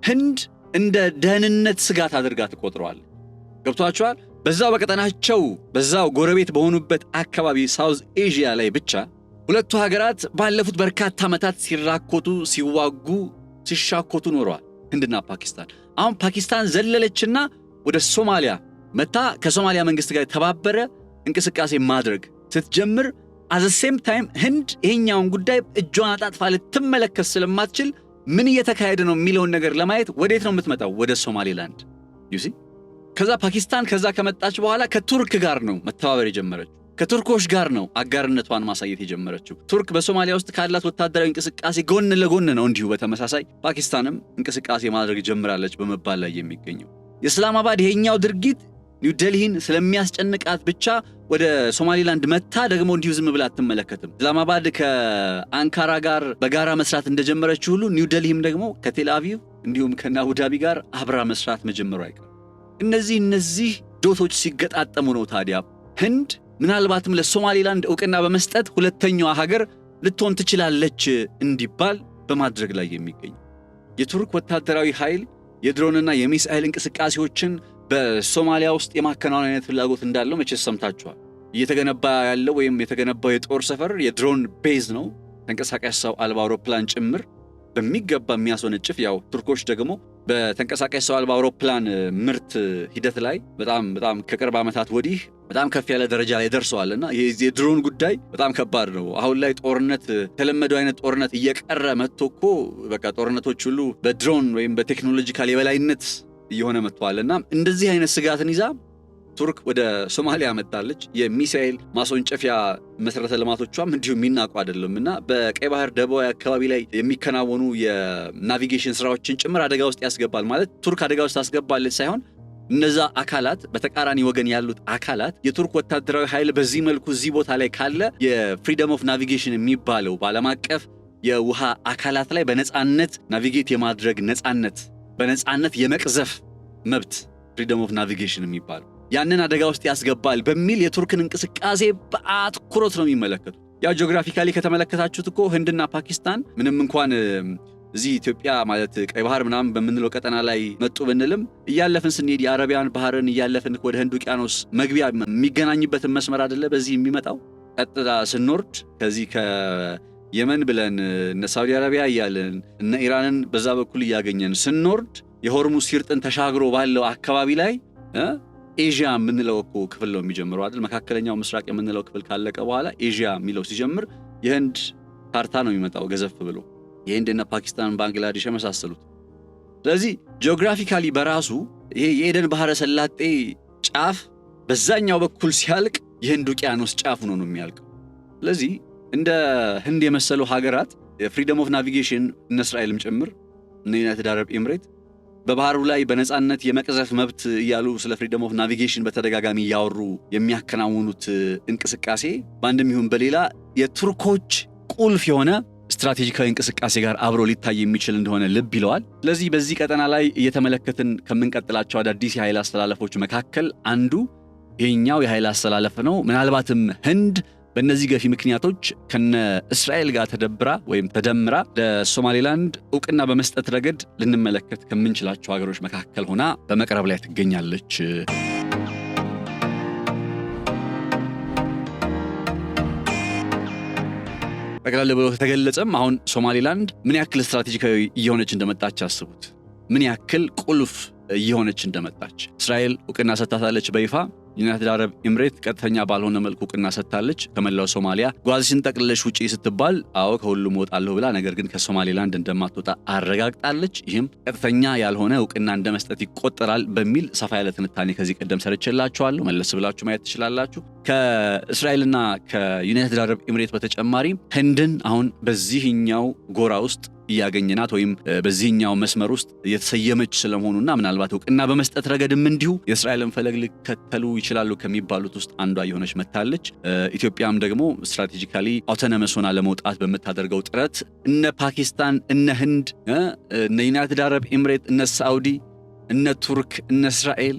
Speaker 1: ህንድ እንደ ደህንነት ስጋት አድርጋ ትቆጥረዋለች። ገብቷችኋል? በዛው በቀጠናቸው በዛው ጎረቤት በሆኑበት አካባቢ ሳውዝ ኤዥያ ላይ ብቻ ሁለቱ ሀገራት ባለፉት በርካታ ዓመታት ሲራኮቱ፣ ሲዋጉ፣ ሲሻኮቱ ኖረዋል ህንድና ፓኪስታን። አሁን ፓኪስታን ዘለለችና ወደ ሶማሊያ መታ ከሶማሊያ መንግስት ጋር ተባበረ እንቅስቃሴ ማድረግ ስትጀምር at the same time ህንድ ይሄኛውን ጉዳይ እጇን አጣጥፋ ልትመለከት ስለማትችል ምን እየተካሄደ ነው የሚለውን ነገር ለማየት ወዴት ነው የምትመጣው? ወደ ሶማሊላንድ you see። ከዛ ፓኪስታን ከዛ ከመጣች በኋላ ከቱርክ ጋር ነው መተባበር የጀመረችው። ከቱርኮች ጋር ነው አጋርነቷን ማሳየት የጀመረችው። ቱርክ በሶማሊያ ውስጥ ካላት ወታደራዊ እንቅስቃሴ ጎን ለጎን ነው እንዲሁ በተመሳሳይ ፓኪስታንም እንቅስቃሴ ማድረግ ጀምራለች በመባል ላይ የሚገኘው። የእስላማባድ ይሄኛው ድርጊት ኒው ዴልሂን ስለሚያስጨንቃት ብቻ ወደ ሶማሊላንድ መታ ደግሞ እንዲሁ ዝም ብላ አትመለከትም። እስላማባድ ከአንካራ ጋር በጋራ መስራት እንደጀመረችው ሁሉ ኒው ዴልሂም ደግሞ ከቴል አቪቭ እንዲሁም ከአቡዳቢ ጋር አብራ መስራት መጀመሩ አይቀርም። እነዚህ ዶቶች ሲገጣጠሙ ነው ታዲያ ህንድ ምናልባትም ለሶማሊላንድ ዕውቅና በመስጠት ሁለተኛዋ ሀገር ልትሆን ትችላለች እንዲባል በማድረግ ላይ የሚገኝ። የቱርክ ወታደራዊ ኃይል የድሮንና የሚሳኤል እንቅስቃሴዎችን በሶማሊያ ውስጥ የማከናወን አይነት ፍላጎት እንዳለው መቼስ ሰምታችኋል። እየተገነባ ያለው ወይም የተገነባው የጦር ሰፈር የድሮን ቤዝ ነው፣ ተንቀሳቃሽ ሰው አልባ አውሮፕላን ጭምር በሚገባ የሚያስወነጭፍ። ያው ቱርኮች ደግሞ በተንቀሳቃሽ ሰው አልባ አውሮፕላን ምርት ሂደት ላይ በጣም ከቅርብ ዓመታት ወዲህ በጣም ከፍ ያለ ደረጃ ላይ ደርሰዋልና የድሮን ጉዳይ በጣም ከባድ ነው። አሁን ላይ ጦርነት ተለመደው አይነት ጦርነት እየቀረ መጥቶ እኮ በቃ ጦርነቶች ሁሉ በድሮን ወይም በቴክኖሎጂካል የበላይነት እየሆነ መጥቷልና እንደዚህ አይነት ስጋትን ይዛ ቱርክ ወደ ሶማሊያ መጣለች። የሚሳኤል ማስወንጨፊያ መሰረተ ልማቶቿም እንዲሁ የሚናቁ አይደሉምና በቀይ ባህር ደቡባዊ አካባቢ ላይ የሚከናወኑ የናቪጌሽን ስራዎችን ጭምር አደጋ ውስጥ ያስገባል። ማለት ቱርክ አደጋ ውስጥ ታስገባለች ሳይሆን እነዛ አካላት በተቃራኒ ወገን ያሉት አካላት የቱርክ ወታደራዊ ኃይል በዚህ መልኩ እዚህ ቦታ ላይ ካለ የፍሪደም ኦፍ ናቪጌሽን የሚባለው በዓለም አቀፍ የውሃ አካላት ላይ በነፃነት ናቪጌት የማድረግ ነፃነት፣ በነፃነት የመቅዘፍ መብት ፍሪደም ኦፍ ናቪጌሽን የሚባለው ያንን አደጋ ውስጥ ያስገባል በሚል የቱርክን እንቅስቃሴ በአትኩሮት ነው የሚመለከቱት። ያው ጂኦግራፊካሊ ከተመለከታችሁት እኮ ህንድና ፓኪስታን ምንም እንኳን እዚህ ኢትዮጵያ ማለት ቀይ ባህር ምናምን በምንለው ቀጠና ላይ መጡ ብንልም እያለፍን ስንሄድ የአረቢያን ባህርን እያለፍን ወደ ህንድ ውቅያኖስ መግቢያ የሚገናኝበትን መስመር አይደለ በዚህ የሚመጣው። ቀጥታ ስንወርድ ከዚህ ከየመን ብለን እነ ሳውዲ አረቢያ እያለን እነ ኢራንን በዛ በኩል እያገኘን ስንወርድ የሆርሙዝ ሲርጥን ተሻግሮ ባለው አካባቢ ላይ ኤዥያ የምንለው እኮ ክፍል ነው የሚጀምረው አይደል? መካከለኛው ምስራቅ የምንለው ክፍል ካለቀ በኋላ ኤዥያ የሚለው ሲጀምር የህንድ ካርታ ነው የሚመጣው ገዘፍ ብሎ የህንድና ፓኪስታን፣ ባንግላዴሽ የመሳሰሉት። ስለዚህ ጂኦግራፊካሊ በራሱ ይሄ የኤደን ባህረ ሰላጤ ጫፍ በዛኛው በኩል ሲያልቅ የህንድ ውቅያኖስ ጫፍ ነው የሚያልቀው። ስለዚህ እንደ ህንድ የመሰሉ ሀገራት የፍሪደም ኦፍ ናቪጌሽን እነ እስራኤልም ጭምር እነ ዩናይትድ አረብ ኤምሬት በባህሩ ላይ በነፃነት የመቅዘፍ መብት እያሉ ስለ ፍሪደም ኦፍ ናቪጌሽን በተደጋጋሚ እያወሩ የሚያከናውኑት እንቅስቃሴ በአንድም ይሁን በሌላ የቱርኮች ቁልፍ የሆነ ስትራቴጂካዊ እንቅስቃሴ ጋር አብሮ ሊታይ የሚችል እንደሆነ ልብ ይለዋል። ስለዚህ በዚህ ቀጠና ላይ እየተመለከትን ከምንቀጥላቸው አዳዲስ የኃይል አስተላለፎች መካከል አንዱ ይሄኛው የኃይል አስተላለፍ ነው። ምናልባትም ህንድ በእነዚህ ገፊ ምክንያቶች ከነ እስራኤል ጋር ተደብራ ወይም ተደምራ ለሶማሌላንድ እውቅና በመስጠት ረገድ ልንመለከት ከምንችላቸው ሀገሮች መካከል ሆና በመቅረብ ላይ ትገኛለች። ጠቅላላ ብሎ ተገለጸም አሁን ሶማሌላንድ ምን ያክል ስትራቴጂካዊ እየሆነች እንደመጣች አስቡት። ምን ያክል ቁልፍ እየሆነች እንደመጣች እስራኤል እውቅና ሰጥታለች በይፋ። ዩናይትድ አረብ ኤምሬት ቀጥተኛ ባልሆነ መልኩ እውቅና ሰጥታለች ከመላው ሶማሊያ። ጓዝሽን ጠቅልለሽ ውጪ ስትባል አዎ ከሁሉም ወጣለሁ ብላ ነገር ግን ከሶማሌላንድ እንደማትወጣ አረጋግጣለች። ይህም ቀጥተኛ ያልሆነ እውቅና እንደመስጠት ይቆጠራል በሚል ሰፋ ያለ ትንታኔ ከዚህ ቀደም ሰርቼላችኋለሁ። መለስ ብላችሁ ማየት ትችላላችሁ። ከእስራኤልና ከዩናይትድ አረብ ኤምሬት በተጨማሪ ህንድን አሁን በዚህኛው ጎራ ውስጥ እያገኘናት ወይም በዚህኛው መስመር ውስጥ የተሰየመች ስለመሆኑና ምናልባት እውቅና በመስጠት ረገድም እንዲሁ የእስራኤልን ፈለግ ሊከተሉ ይችላሉ ከሚባሉት ውስጥ አንዷ የሆነች መታለች። ኢትዮጵያም ደግሞ ስትራቴጂካሊ አውቶኖመስ ሆና ለመውጣት በምታደርገው ጥረት እነ ፓኪስታን፣ እነ ህንድ፣ እነ ዩናይትድ አረብ ኤምሬት፣ እነ ሳዑዲ፣ እነ ቱርክ፣ እነ እስራኤል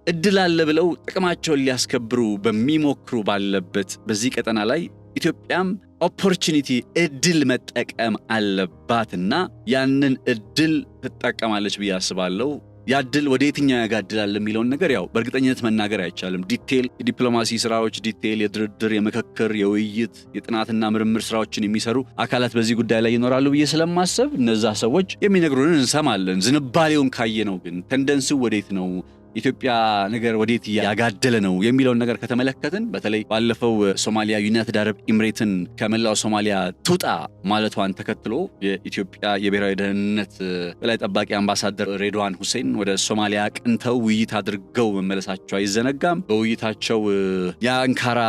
Speaker 1: እድል አለ ብለው ጥቅማቸውን ሊያስከብሩ በሚሞክሩ ባለበት በዚህ ቀጠና ላይ ኢትዮጵያም ኦፖርቹኒቲ እድል መጠቀም አለባትና ያንን እድል ትጠቀማለች ብዬ አስባለሁ። ያ እድል ወደ የትኛው ያጋድላል የሚለውን ነገር ያው በእርግጠኝነት መናገር አይቻልም። ዲቴል የዲፕሎማሲ ስራዎች፣ ዲቴል የድርድር፣ የምክክር፣ የውይይት፣ የጥናትና ምርምር ስራዎችን የሚሰሩ አካላት በዚህ ጉዳይ ላይ ይኖራሉ ብዬ ስለማሰብ እነዛ ሰዎች የሚነግሩንን እንሰማለን። ዝንባሌውን ካየነው ግን ተንደንሲው ወዴት ነው፣ ኢትዮጵያ ነገር ወዴት ያጋደለ ነው የሚለውን ነገር ከተመለከትን በተለይ ባለፈው ሶማሊያ ዩናይትድ አረብ ኤምሬትን ከመላው ሶማሊያ ትውጣ ማለቷን ተከትሎ የኢትዮጵያ የብሔራዊ ደህንነት በላይ ጠባቂ አምባሳደር ሬድዋን ሁሴን ወደ ሶማሊያ ቅንተው ውይይት አድርገው መመለሳቸው አይዘነጋም። በውይይታቸው የአንካራ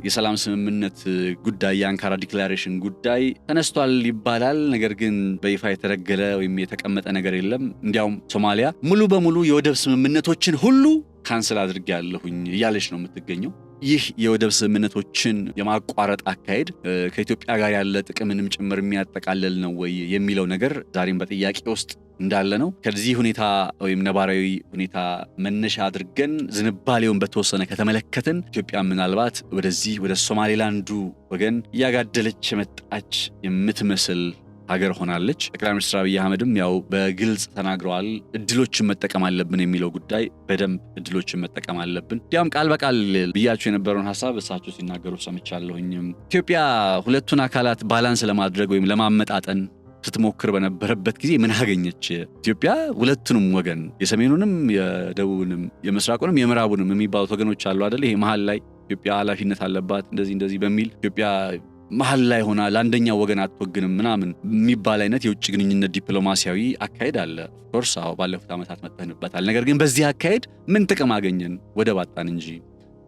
Speaker 1: የሰላም ስምምነት ጉዳይ፣ የአንካራ ዲክላሬሽን ጉዳይ ተነስቷል ይባላል። ነገር ግን በይፋ የተረገለ ወይም የተቀመጠ ነገር የለም። እንዲያውም ሶማሊያ ሙሉ በሙሉ የወደብ ስምምነቶችን ሁሉ ካንስል አድርጌያለሁኝ እያለች ነው የምትገኘው። ይህ የወደብ ስምምነቶችን የማቋረጥ አካሄድ ከኢትዮጵያ ጋር ያለ ጥቅምንም ጭምር የሚያጠቃልል ነው ወይ የሚለው ነገር ዛሬም በጥያቄ ውስጥ እንዳለ ነው። ከዚህ ሁኔታ ወይም ነባራዊ ሁኔታ መነሻ አድርገን ዝንባሌውን በተወሰነ ከተመለከትን ኢትዮጵያ ምናልባት ወደዚህ ወደ ሶማሌላንዱ ወገን እያጋደለች የመጣች የምትመስል ሀገር ሆናለች። ጠቅላይ ሚኒስትር አብይ አህመድም ያው በግልጽ ተናግረዋል። እድሎችን መጠቀም አለብን የሚለው ጉዳይ በደንብ እድሎችን መጠቀም አለብን። እንዲያውም ቃል በቃል ብያቸው የነበረውን ሀሳብ እሳቸው ሲናገሩ ሰምቻለሁኝ። ኢትዮጵያ ሁለቱን አካላት ባላንስ ለማድረግ ወይም ለማመጣጠን ስትሞክር በነበረበት ጊዜ ምን አገኘች? ኢትዮጵያ ሁለቱንም ወገን የሰሜኑንም፣ የደቡብንም፣ የምስራቁንም፣ የምዕራቡንም የሚባሉት ወገኖች አሉ አይደል? ይሄ መሀል ላይ ኢትዮጵያ ኃላፊነት አለባት እንደዚህ በሚል ኢትዮጵያ መሀል ላይ ሆና ለአንደኛው ወገን አትወግንም ምናምን የሚባል አይነት የውጭ ግንኙነት ዲፕሎማሲያዊ አካሄድ አለ። ኦፍኮርስ ባለፉት ዓመታት መጥተንበታል። ነገር ግን በዚህ አካሄድ ምን ጥቅም አገኘን? ወደብ አጣን እንጂ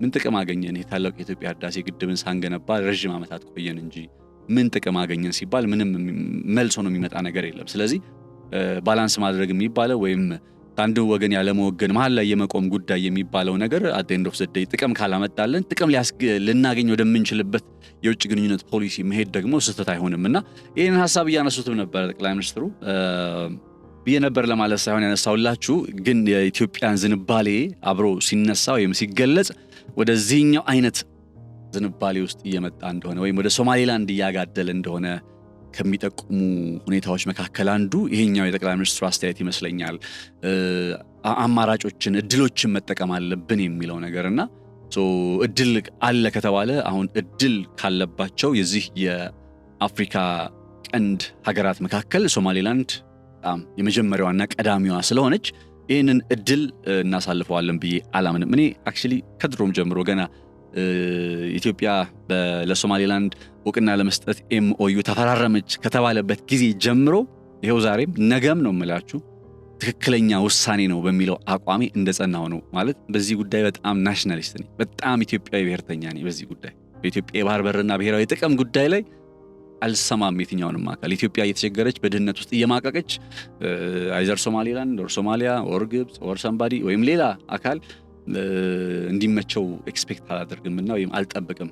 Speaker 1: ምን ጥቅም አገኘን? የታላቁ የኢትዮጵያ ህዳሴ ግድብን ሳንገነባ ረዥም ዓመታት ቆየን እንጂ ምን ጥቅም አገኘን ሲባል ምንም መልሶ ነው የሚመጣ ነገር የለም። ስለዚህ ባላንስ ማድረግ የሚባለው ወይም ከአንድ ወገን ያለመወገን መሀል ላይ የመቆም ጉዳይ የሚባለው ነገር አት ኤንድ ኦፍ ዘ ዴይ ጥቅም ካላመጣለን ጥቅም ልናገኝ ወደምንችልበት የውጭ ግንኙነት ፖሊሲ መሄድ ደግሞ ስህተት አይሆንም እና ይህንን ሀሳብ እያነሱትም ነበር ጠቅላይ ሚኒስትሩ ብዬ ነበር ለማለት ሳይሆን ያነሳውላችሁ። ግን የኢትዮጵያን ዝንባሌ አብሮ ሲነሳ ወይም ሲገለጽ ወደዚህኛው አይነት ዝንባሌ ውስጥ እየመጣ እንደሆነ ወይም ወደ ሶማሌላንድ እያጋደለ እንደሆነ ከሚጠቁሙ ሁኔታዎች መካከል አንዱ ይሄኛው የጠቅላይ ሚኒስትሩ አስተያየት ይመስለኛል። አማራጮችን እድሎችን መጠቀም አለብን የሚለው ነገርና እድል አለ ከተባለ አሁን እድል ካለባቸው የዚህ የአፍሪካ ቀንድ ሀገራት መካከል ሶማሌላንድ በጣም የመጀመሪያዋና ቀዳሚዋ ስለሆነች ይህንን እድል እናሳልፈዋለን ብዬ አላምንም። እኔ አክቹሊ ከድሮም ጀምሮ ገና ኢትዮጵያ ለሶማሌላንድ እውቅና ለመስጠት ኤምኦዩ ተፈራረመች ከተባለበት ጊዜ ጀምሮ ይሄው ዛሬም ነገም ነው የምላችሁ ትክክለኛ ውሳኔ ነው በሚለው አቋሜ እንደጸናው ነው። ማለት በዚህ ጉዳይ በጣም ናሽናሊስት ነኝ፣ በጣም ኢትዮጵያዊ ብሔርተኛ ነኝ። በዚህ ጉዳይ በኢትዮጵያ የባህር በርና ብሔራዊ ጥቅም ጉዳይ ላይ አልሰማም የትኛውንም አካል። ኢትዮጵያ እየተቸገረች በድህነት ውስጥ እየማቀቀች አይዘር ሶማሌላንድ ኦር ሶማሊያ ኦር ግብጽ ኦር ሰምባዲ ወይም ሌላ አካል እንዲመቸው ኤክስፔክት አላደርግምና ወይም አልጠብቅም።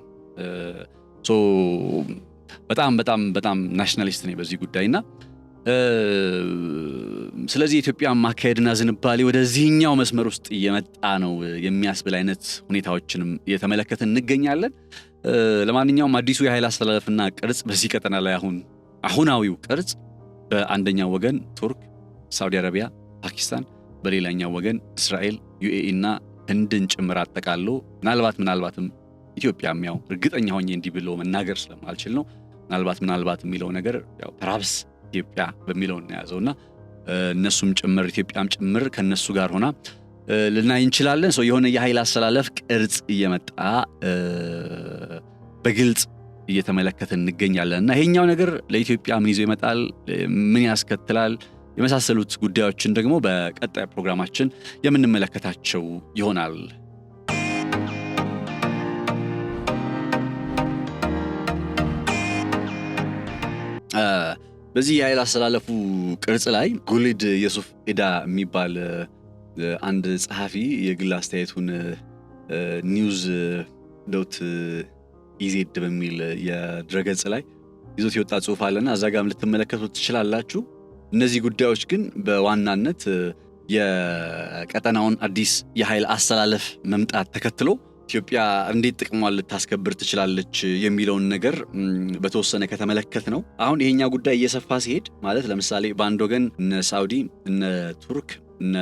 Speaker 1: በጣም በጣም በጣም ናሽናሊስት ነኝ በዚህ ጉዳይና ስለዚህ ኢትዮጵያ ማካሄድና ዝንባሌ ወደዚህኛው መስመር ውስጥ እየመጣ ነው የሚያስብል አይነት ሁኔታዎችንም እየተመለከትን እንገኛለን። ለማንኛውም አዲሱ የኃይል አስተላለፍና ቅርጽ በዚህ ቀጠና ላይ አሁናዊው ቅርጽ በአንደኛው ወገን ቱርክ፣ ሳውዲ አረቢያ፣ ፓኪስታን፣ በሌላኛው ወገን እስራኤል፣ ዩኤኢ እና ህንድን ጭምር አጠቃሎ ምናልባትም ኢትዮጵያም ያው እርግጠኛ ሆኜ እንዲህ ብሎ መናገር ስለማልችል ነው ምናልባት የሚለው ነገር ያው ፐርሃፕስ ኢትዮጵያ በሚለው እናያዘውና እነሱም ጭምር ኢትዮጵያም ጭምር ከነሱ ጋር ሆና ልናይ እንችላለን። የሆነ የኃይል አስተላለፍ ቅርጽ እየመጣ በግልጽ እየተመለከትን እንገኛለንና ይሄኛው ነገር ለኢትዮጵያ ምን ይዞ ይመጣል፣ ምን ያስከትላል የመሳሰሉት ጉዳዮችን ደግሞ በቀጣይ ፕሮግራማችን የምንመለከታቸው ይሆናል። በዚህ የኃይል አስተላለፉ ቅርጽ ላይ ጉሊድ የሱፍ ኢዳ የሚባል አንድ ጸሐፊ የግል አስተያየቱን news.ez በሚል የድረገጽ ላይ ይዞት የወጣ ጽሑፍ አለና እዛ ጋርም ልትመለከቱት ትችላላችሁ። እነዚህ ጉዳዮች ግን በዋናነት የቀጠናውን አዲስ የኃይል አስተላለፍ መምጣት ተከትሎ ኢትዮጵያ እንዴት ጥቅሟን ልታስከብር ትችላለች የሚለውን ነገር በተወሰነ ከተመለከት ነው። አሁን ይሄኛ ጉዳይ እየሰፋ ሲሄድ ማለት ለምሳሌ በአንድ ወገን እነ ሳውዲ፣ እነ ቱርክ፣ እነ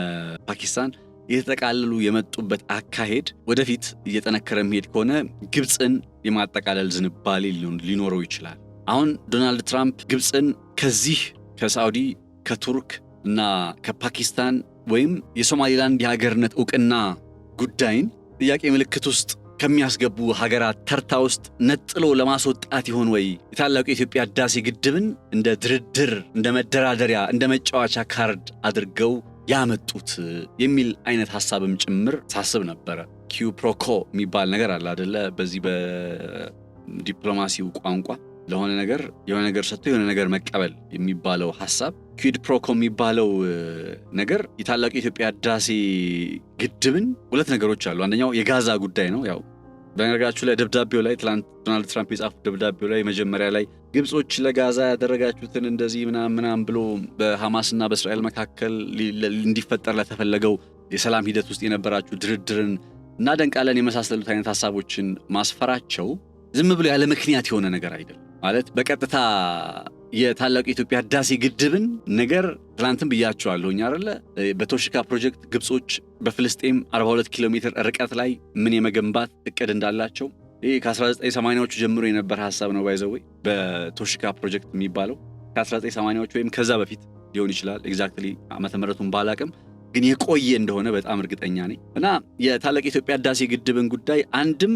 Speaker 1: ፓኪስታን የተጠቃለሉ የመጡበት አካሄድ ወደፊት እየጠነከረ የሚሄድ ከሆነ ግብፅን የማጠቃለል ዝንባሌ ሊኖረው ይችላል። አሁን ዶናልድ ትራምፕ ግብፅን ከዚህ ከሳውዲ፣ ከቱርክ እና ከፓኪስታን ወይም የሶማሊላንድ የሀገርነት እውቅና ጉዳይን ጥያቄ ምልክት ውስጥ ከሚያስገቡ ሀገራት ተርታ ውስጥ ነጥሎ ለማስወጣት ይሆን ወይ የታላቁ የኢትዮጵያ ህዳሴ ግድብን እንደ ድርድር፣ እንደ መደራደሪያ፣ እንደ መጫወቻ ካርድ አድርገው ያመጡት የሚል አይነት ሐሳብም ጭምር ሳስብ ነበረ። ኪው ፕሮኮ የሚባል ነገር አለ አይደለ? በዚህ በዲፕሎማሲው ቋንቋ ለሆነ ነገር የሆነ ነገር ሰጥቶ የሆነ ነገር መቀበል የሚባለው ሐሳብ ኪድ ፕሮኮ የሚባለው ነገር የታላቁ የኢትዮጵያ ህዳሴ ግድብን ሁለት ነገሮች አሉ። አንደኛው የጋዛ ጉዳይ ነው። ያው በነገራችሁ ላይ ደብዳቤው ላይ ዶናልድ ትራምፕ የጻፉት ደብዳቤው ላይ መጀመሪያ ላይ ግብጾች ለጋዛ ያደረጋችሁትን እንደዚህ ምናምን ብሎ በሐማስና በእስራኤል መካከል እንዲፈጠር ለተፈለገው የሰላም ሂደት ውስጥ የነበራችሁ ድርድርን እናደንቃለን የመሳሰሉት አይነት ሐሳቦችን ማስፈራቸው ዝም ብሎ ያለ ምክንያት የሆነ ነገር አይደለም። ማለት በቀጥታ የታላቁ የኢትዮጵያ ህዳሴ ግድብን ነገር ትላንትም ብያቸዋለሁኝ አይደለ? በቶሽካ ፕሮጀክት ግብጾች በፍልስጤም 42 ኪሎ ሜትር ርቀት ላይ ምን የመገንባት እቅድ እንዳላቸው ይህ ከ1980ዎቹ ጀምሮ የነበረ ሐሳብ ነው። ባይዘው በቶሽካ ፕሮጀክት የሚባለው ከ1980ዎቹ ወይም ከዛ በፊት ሊሆን ይችላል። ኤግዛክትሊ ዓመተ ምህረቱን ባላቅም ግን የቆየ እንደሆነ በጣም እርግጠኛ ነኝ። እና የታላቁ የኢትዮጵያ ህዳሴ ግድብን ጉዳይ አንድም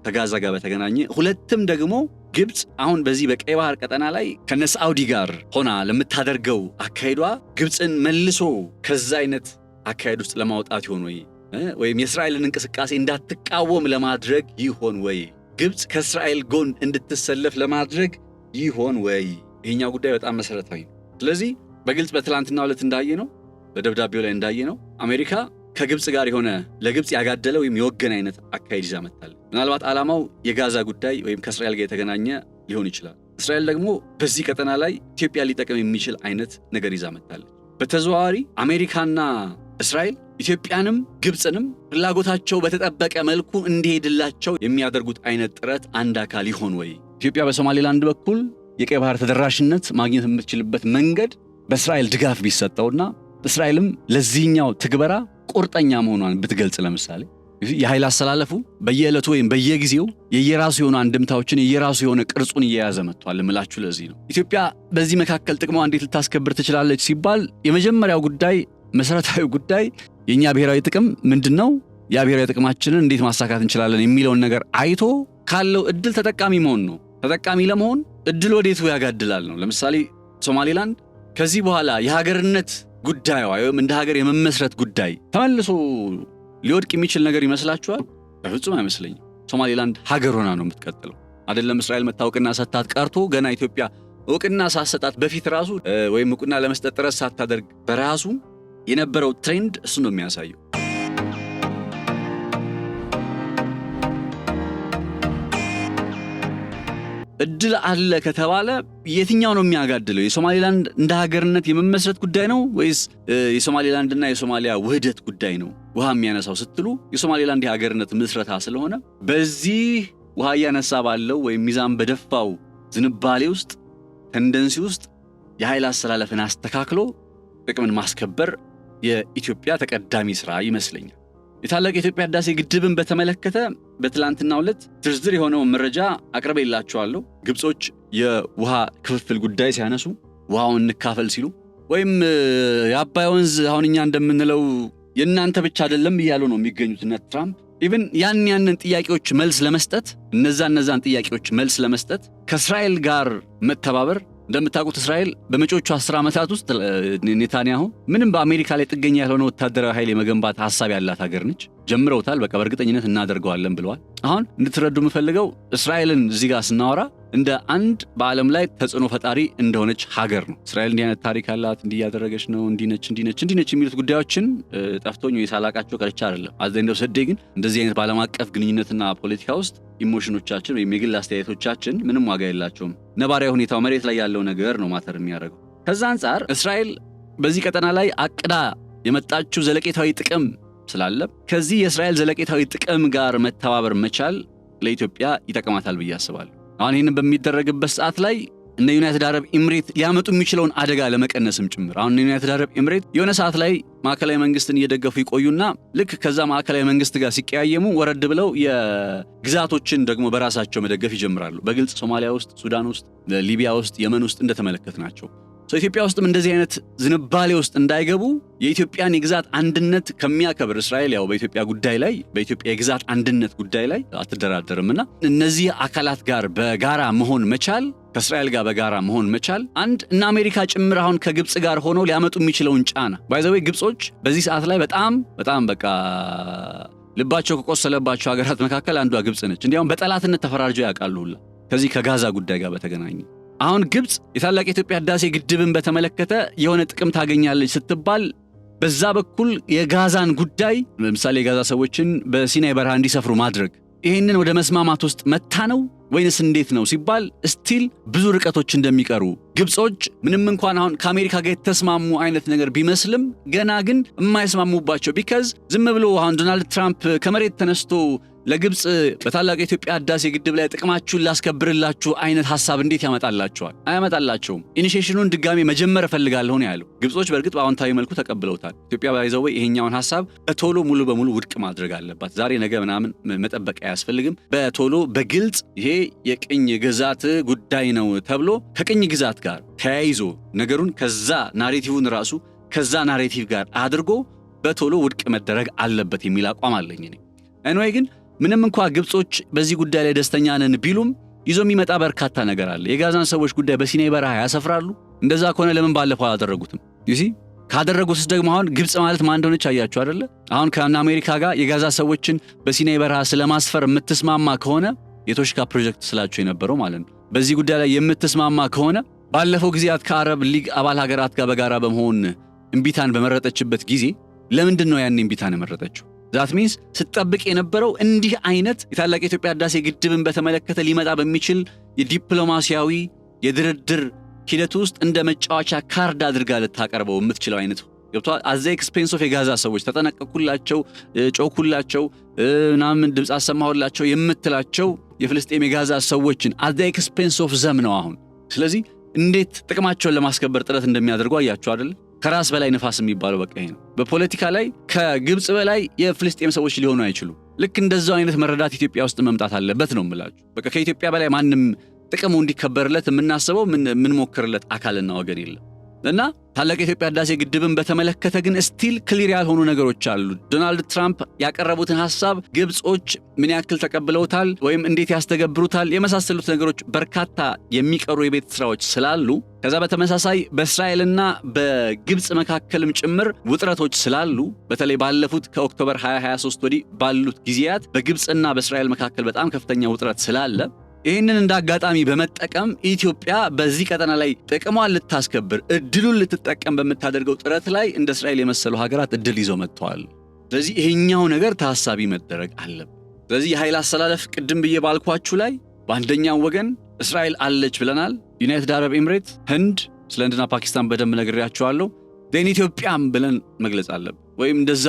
Speaker 1: ከጋዛ ጋር በተገናኘ ሁለትም ደግሞ ግብጽ አሁን በዚህ በቀይ ባህር ቀጠና ላይ ከነሳውዲ ጋር ሆና ለምታደርገው አካሄዷ ግብጽን መልሶ ከዛ አይነት አካሄድ ውስጥ ለማውጣት ይሆን ወይ ወይም የእስራኤልን እንቅስቃሴ እንዳትቃወም ለማድረግ ይሆን ወይ ግብጽ ከእስራኤል ጎን እንድትሰለፍ ለማድረግ ይሆን ወይ? ይሄኛው ጉዳይ በጣም መሰረታዊ ነው። ስለዚህ በግልጽ በትላንትናው ዕለት እንዳየነው በደብዳቤው ላይ እንዳየነው አሜሪካ ከግብጽ ጋር የሆነ ለግብጽ ያጋደለ ወይም የወገን አይነት አካሄድ ይዛ መጣለች። ምናልባት ዓላማው የጋዛ ጉዳይ ወይም ከእስራኤል ጋር የተገናኘ ሊሆን ይችላል። እስራኤል ደግሞ በዚህ ቀጠና ላይ ኢትዮጵያ ሊጠቅም የሚችል አይነት ነገር ይዛ መጣለች። በተዘዋዋሪ አሜሪካና እስራኤል ኢትዮጵያንም ግብጽንም ፍላጎታቸው በተጠበቀ መልኩ እንዲሄድላቸው የሚያደርጉት አይነት ጥረት አንድ አካል ይሆን ወይ? ኢትዮጵያ በሶማሌላንድ በኩል የቀይ ባህር ተደራሽነት ማግኘት የምትችልበት መንገድ በእስራኤል ድጋፍ ቢሰጠውና እስራኤልም ለዚህኛው ትግበራ ቁርጠኛ መሆኗን ብትገልጽ ለምሳሌ የኃይል አስተላለፉ በየዕለቱ ወይም በየጊዜው የየራሱ የሆኑ አንድምታዎችን የየራሱ የሆነ ቅርጹን እየያዘ መጥቷል እምላችሁ ለዚህ ነው። ኢትዮጵያ በዚህ መካከል ጥቅሟ እንዴት ልታስከብር ትችላለች ሲባል የመጀመሪያው ጉዳይ መሰረታዊ ጉዳይ የኛ ብሔራዊ ጥቅም ምንድነው፣ ያ ብሔራዊ ጥቅማችንን እንዴት ማሳካት እንችላለን የሚለውን ነገር አይቶ ካለው እድል ተጠቃሚ መሆን ነው። ተጠቃሚ ለመሆን እድል ወዴቱ ያጋድላል ነው። ለምሳሌ ሶማሌላንድ ከዚህ በኋላ የሀገርነት ጉዳዩ ወይም እንደ ሀገር የመመስረት ጉዳይ ተመልሶ ሊወድቅ የሚችል ነገር ይመስላችኋል? በፍጹም አይመስለኝም። ሶማሌላንድ ሀገር ሆና ነው የምትቀጥለው። አይደለም እስራኤል መታወቅና ሰጣት ቀርቶ ገና ኢትዮጵያ እውቅና ሳሰጣት በፊት ራሱ ወይም እውቅና ለመስጠት ጥረት ሳታደርግ በራሱ የነበረው ትሬንድ እሱ ነው የሚያሳየው። እድል አለ ከተባለ የትኛው ነው የሚያጋድለው? የሶማሌላንድ እንደ ሀገርነት የመመስረት ጉዳይ ነው ወይስ የሶማሌላንድና የሶማሊያ ውህደት ጉዳይ ነው ውሃ የሚያነሳው ስትሉ የሶማሌላንድ የሀገርነት ምስረታ ስለሆነ በዚህ ውሃ እያነሳ ባለው ወይም ሚዛን በደፋው ዝንባሌ ውስጥ ተንደንሲ ውስጥ የኃይል አስተላለፍን አስተካክሎ ጥቅምን ማስከበር የኢትዮጵያ ተቀዳሚ ስራ ይመስለኛል። የታላቁ የኢትዮጵያ ህዳሴ ግድብን በተመለከተ በትላንትናው ዕለት ዝርዝር የሆነውን መረጃ አቅርቤላችኋለሁ። ግብጾች የውሃ ክፍፍል ጉዳይ ሲያነሱ ውሃውን እንካፈል ሲሉ ወይም የአባይ ወንዝ አሁን እኛ እንደምንለው የእናንተ ብቻ አይደለም እያሉ ነው የሚገኙት እነ ትራምፕ። ኢቭን ያንን ጥያቄዎች መልስ ለመስጠት እነዛን ጥያቄዎች መልስ ለመስጠት ከእስራኤል ጋር መተባበር እንደምታውቁት እስራኤል በመጪዎቹ 10 ዓመታት ውስጥ ኔታንያሁ ምንም በአሜሪካ ላይ ጥገኛ ያልሆነ ወታደራዊ ኃይል የመገንባት ሐሳብ ያላት ሀገር ነች። ጀምረውታል። በቃ በእርግጠኝነት እናደርገዋለን ብለዋል። አሁን እንድትረዱ የምፈልገው እስራኤልን እዚህ ጋር ስናወራ እንደ አንድ በዓለም ላይ ተጽዕኖ ፈጣሪ እንደሆነች ሀገር ነው። እስራኤል እንዲህ አይነት ታሪክ አላት፣ እንዲህ ያደረገች ነው፣ እንዲነች የሚሉት ጉዳዮችን ጠፍቶኝ የሳላቃቸው ቀርቻ አይደለም። አዘንደው ሰዴ ግን እንደዚህ አይነት በዓለም አቀፍ ግንኙነትና ፖለቲካ ውስጥ ኢሞሽኖቻችን ወይም የግል አስተያየቶቻችን ምንም ዋጋ የላቸውም። ነባራዊ ሁኔታው መሬት ላይ ያለው ነገር ነው ማተር የሚያደርገው። ከዛ አንጻር እስራኤል በዚህ ቀጠና ላይ አቅዳ የመጣችው ዘለቄታዊ ጥቅም ስላለ ከዚህ የእስራኤል ዘለቄታዊ ጥቅም ጋር መተባበር መቻል ለኢትዮጵያ ይጠቅማታል ብዬ አስባለሁ። አሁን ይህንን በሚደረግበት ሰዓት ላይ እነ ዩናይትድ አረብ ኤምሬት ሊያመጡ የሚችለውን አደጋ ለመቀነስም ጭምር አሁን ዩናይትድ አረብ ኤምሬት የሆነ ሰዓት ላይ ማዕከላዊ መንግስትን እየደገፉ ይቆዩና ልክ ከዛ ማዕከላዊ መንግስት ጋር ሲቀያየሙ ወረድ ብለው የግዛቶችን ደግሞ በራሳቸው መደገፍ ይጀምራሉ። በግልጽ ሶማሊያ ውስጥ፣ ሱዳን ውስጥ፣ ሊቢያ ውስጥ፣ የመን ውስጥ እንደተመለከትናቸው ኢትዮጵያ ውስጥም እንደዚህ አይነት ዝንባሌ ውስጥ እንዳይገቡ የኢትዮጵያን የግዛት አንድነት ከሚያከብር እስራኤል ያው በኢትዮጵያ ጉዳይ ላይ በኢትዮጵያ የግዛት አንድነት ጉዳይ ላይ አትደራደርምና እነዚህ አካላት ጋር በጋራ መሆን መቻል ከእስራኤል ጋር በጋራ መሆን መቻል አንድ እና አሜሪካ ጭምር አሁን ከግብጽ ጋር ሆኖ ሊያመጡ የሚችለውን ጫና ባይዘዌ ግብጾች በዚህ ሰዓት ላይ በጣም በቃ ልባቸው ከቆሰለባቸው ሀገራት መካከል አንዷ ግብጽ ነች። እንዲያውም በጠላትነት ተፈራርጀው ያውቃሉ ሁላ ከዚህ ከጋዛ ጉዳይ ጋር በተገናኘ። አሁን ግብጽ የታላቁ የኢትዮጵያ ህዳሴ ግድብን በተመለከተ የሆነ ጥቅም ታገኛለች ስትባል በዛ በኩል የጋዛን ጉዳይ ለምሳሌ የጋዛ ሰዎችን በሲናይ በረሃ እንዲሰፍሩ ማድረግ ይሄንን ወደ መስማማት ውስጥ መታ ነው ወይንስ እንዴት ነው ሲባል ስቲል ብዙ ርቀቶች እንደሚቀሩ ግብጾች ምንም እንኳን አሁን ከአሜሪካ ጋር የተስማሙ አይነት ነገር ቢመስልም ገና ግን የማይስማሙባቸው ቢካዝ ዝም ብሎ አሁን ዶናልድ ትራምፕ ከመሬት ተነስቶ ለግብጽ በታላቁ የኢትዮጵያ ህዳሴ ግድብ ላይ ጥቅማችሁን ላስከብርላችሁ አይነት ሐሳብ እንዴት ያመጣላቸዋል? አያመጣላቸውም። ኢኒሺዬሽኑን ድጋሚ መጀመር እፈልጋለሁ ነው ያለው። ግብጾች በእርግጥ በአዎንታዊ መልኩ ተቀብለውታል። ኢትዮጵያ ባይዘው ይሄኛውን ሐሳብ በቶሎ ሙሉ በሙሉ ውድቅ ማድረግ አለባት። ዛሬ ነገ ምናምን መጠበቅ አያስፈልግም። በቶሎ በግልጽ ይሄ የቅኝ ግዛት ጉዳይ ነው ተብሎ ከቅኝ ግዛት ጋር ተያይዞ ነገሩን ከዛ ናሬቲቭን ራሱ ከዛ ናሬቲቭ ጋር አድርጎ በቶሎ ውድቅ መደረግ አለበት የሚል አቋም አለኝ እኔ። አንyway ግን ምንም እንኳን ግብጾች በዚህ ጉዳይ ላይ ደስተኛ ነን ቢሉም ይዞ የሚመጣ በርካታ ነገር አለ። የጋዛን ሰዎች ጉዳይ በሲናይ በረሃ ያሰፍራሉ። እንደዛ ከሆነ ለምን ባለፈው አላደረጉትም? ይሲ ካደረጉትስ ደግሞ አሁን ግብጽ ማለት ማን እንደሆነች አያችሁ አይደለ? አሁን ከአሜሪካ ጋር የጋዛ ሰዎችን በሲናይ በረሃ ስለማስፈር የምትስማማ ከሆነ የቶሽካ ፕሮጀክት ስላቸው የነበረው ማለት ነው። በዚህ ጉዳይ ላይ የምትስማማ ከሆነ ባለፈው ጊዜያት ከአረብ ሊግ አባል ሀገራት ጋር በጋራ በመሆን እምቢታን በመረጠችበት ጊዜ ለምንድን ነው ያን እምቢታን የመረጠችው? ዛት ሚንስ ስትጠብቅ የነበረው እንዲህ አይነት የታላቁ የኢትዮጵያ ህዳሴ ግድብን በተመለከተ ሊመጣ በሚችል የዲፕሎማሲያዊ የድርድር ሂደት ውስጥ እንደ መጫወቻ ካርድ አድርጋ ልታቀርበው የምትችለው አይነት ገብቷል። አዘ ኤክስፔንስ ኦፍ የጋዛ ሰዎች ተጠነቀቁላቸው፣ ጮኩላቸው፣ ምናምን ድምፅ አሰማሁላቸው የምትላቸው የፍልስጤም የጋዛ ሰዎችን አዘ ኤክስፔንስ ኦፍ ዘም ነው አሁን ስለዚህ እንዴት ጥቅማቸውን ለማስከበር ጥረት እንደሚያደርጉ አያችሁ አይደል? ከራስ በላይ ንፋስ የሚባለው በቃ ይሄ ነው። በፖለቲካ ላይ ከግብጽ በላይ የፍልስጤም ሰዎች ሊሆኑ አይችሉም። ልክ እንደዛው አይነት መረዳት ኢትዮጵያ ውስጥ መምጣት አለበት ነው የምላችሁ። በቃ ከኢትዮጵያ በላይ ማንም ጥቅሙ እንዲከበርለት የምናስበው የምንሞክርለት አካልና ወገን የለም። እና ታላቅ የኢትዮጵያ ህዳሴ ግድብን በተመለከተ ግን ስቲል ክሊር ያልሆኑ ነገሮች አሉ። ዶናልድ ትራምፕ ያቀረቡትን ሐሳብ ግብጾች ምን ያክል ተቀብለውታል ወይም እንዴት ያስተገብሩታል የመሳሰሉት ነገሮች በርካታ የሚቀሩ የቤት ስራዎች ስላሉ፣ ከዛ በተመሳሳይ በእስራኤልና በግብጽ መካከልም ጭምር ውጥረቶች ስላሉ፣ በተለይ ባለፉት ከኦክቶበር 2023 ወዲህ ባሉት ጊዜያት በግብጽና በእስራኤል መካከል በጣም ከፍተኛ ውጥረት ስላለ ይህንን እንደ አጋጣሚ በመጠቀም ኢትዮጵያ በዚህ ቀጠና ላይ ጥቅሟን ልታስከብር እድሉን ልትጠቀም በምታደርገው ጥረት ላይ እንደ እስራኤል የመሰሉ ሀገራት እድል ይዘው መጥተዋል። ስለዚህ ይሄኛው ነገር ታሳቢ መደረግ አለበት። ስለዚህ የኃይል አሰላለፍ ቅድም ብዬ ባልኳችሁ ላይ በአንደኛው ወገን እስራኤል አለች ብለናል። ዩናይትድ አረብ ኤምሬት፣ ህንድ፣ ስለ ህንድና ፓኪስታን በደንብ ነግሬያቸዋለሁ። ደን ኢትዮጵያም ብለን መግለጽ አለብን፣ ወይም እንደዛ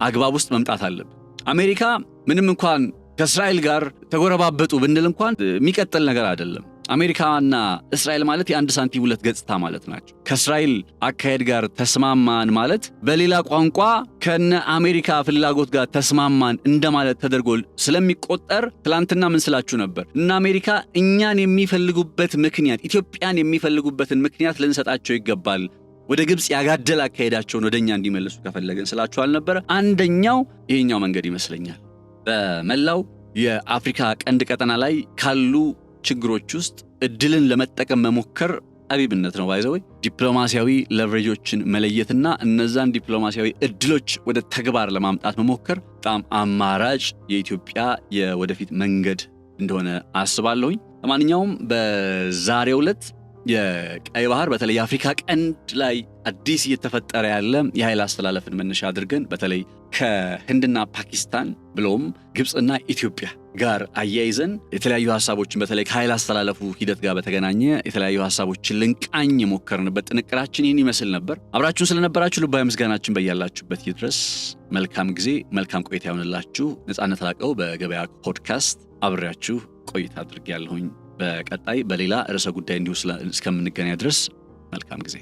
Speaker 1: አግባብ ውስጥ መምጣት አለብን። አሜሪካ ምንም እንኳን ከእስራኤል ጋር ተጎረባበጡ ብንል እንኳን የሚቀጥል ነገር አይደለም። አሜሪካና እስራኤል ማለት የአንድ ሳንቲም ሁለት ገጽታ ማለት ናቸው። ከእስራኤል አካሄድ ጋር ተስማማን ማለት በሌላ ቋንቋ ከነ አሜሪካ ፍላጎት ጋር ተስማማን እንደማለት ተደርጎ ስለሚቆጠር ትላንትና ምን ስላችሁ ነበር? እነ አሜሪካ እኛን የሚፈልጉበት ምክንያት፣ ኢትዮጵያን የሚፈልጉበትን ምክንያት ልንሰጣቸው ይገባል። ወደ ግብጽ ያጋደለ አካሄዳቸውን ወደኛ እንዲመልሱ ከፈለገን ስላችሁ አልነበረ? አንደኛው ይሄኛው መንገድ ይመስለኛል። በመላው የአፍሪካ ቀንድ ቀጠና ላይ ካሉ ችግሮች ውስጥ እድልን ለመጠቀም መሞከር አቢብነት ነው። ባይዘው ዲፕሎማሲያዊ ለቨሬጆችን መለየትና እነዛን ዲፕሎማሲያዊ እድሎች ወደ ተግባር ለማምጣት መሞከር በጣም አማራጭ የኢትዮጵያ የወደፊት መንገድ እንደሆነ አስባለሁኝ። ለማንኛውም በዛሬው ዕለት የቀይ ባህር በተለይ የአፍሪካ ቀንድ ላይ አዲስ እየተፈጠረ ያለ የኃይል አስተላለፍን መነሻ አድርገን በተለይ ከህንድና ፓኪስታን ብሎም ግብጽና ኢትዮጵያ ጋር አያይዘን የተለያዩ ሐሳቦችን በተለይ ከኃይል አስተላለፉ ሂደት ጋር በተገናኘ የተለያዩ ሐሳቦችን ልንቃኝ የሞከርንበት ጥንቅራችን ይህን ይመስል ነበር። አብራችሁን ስለነበራችሁ ልባዊ ምስጋናችን በያላችሁበት ይድረስ። መልካም ጊዜ፣ መልካም ቆይታ ይሆንላችሁ። ነጻነት ላቀው በገበያ ፖድካስት አብሬያችሁ ቆይታ አድርጌያለሁኝ። በቀጣይ በሌላ ርዕሰ ጉዳይ እንዲሁ እስከምንገናኝ ድረስ መልካም ጊዜ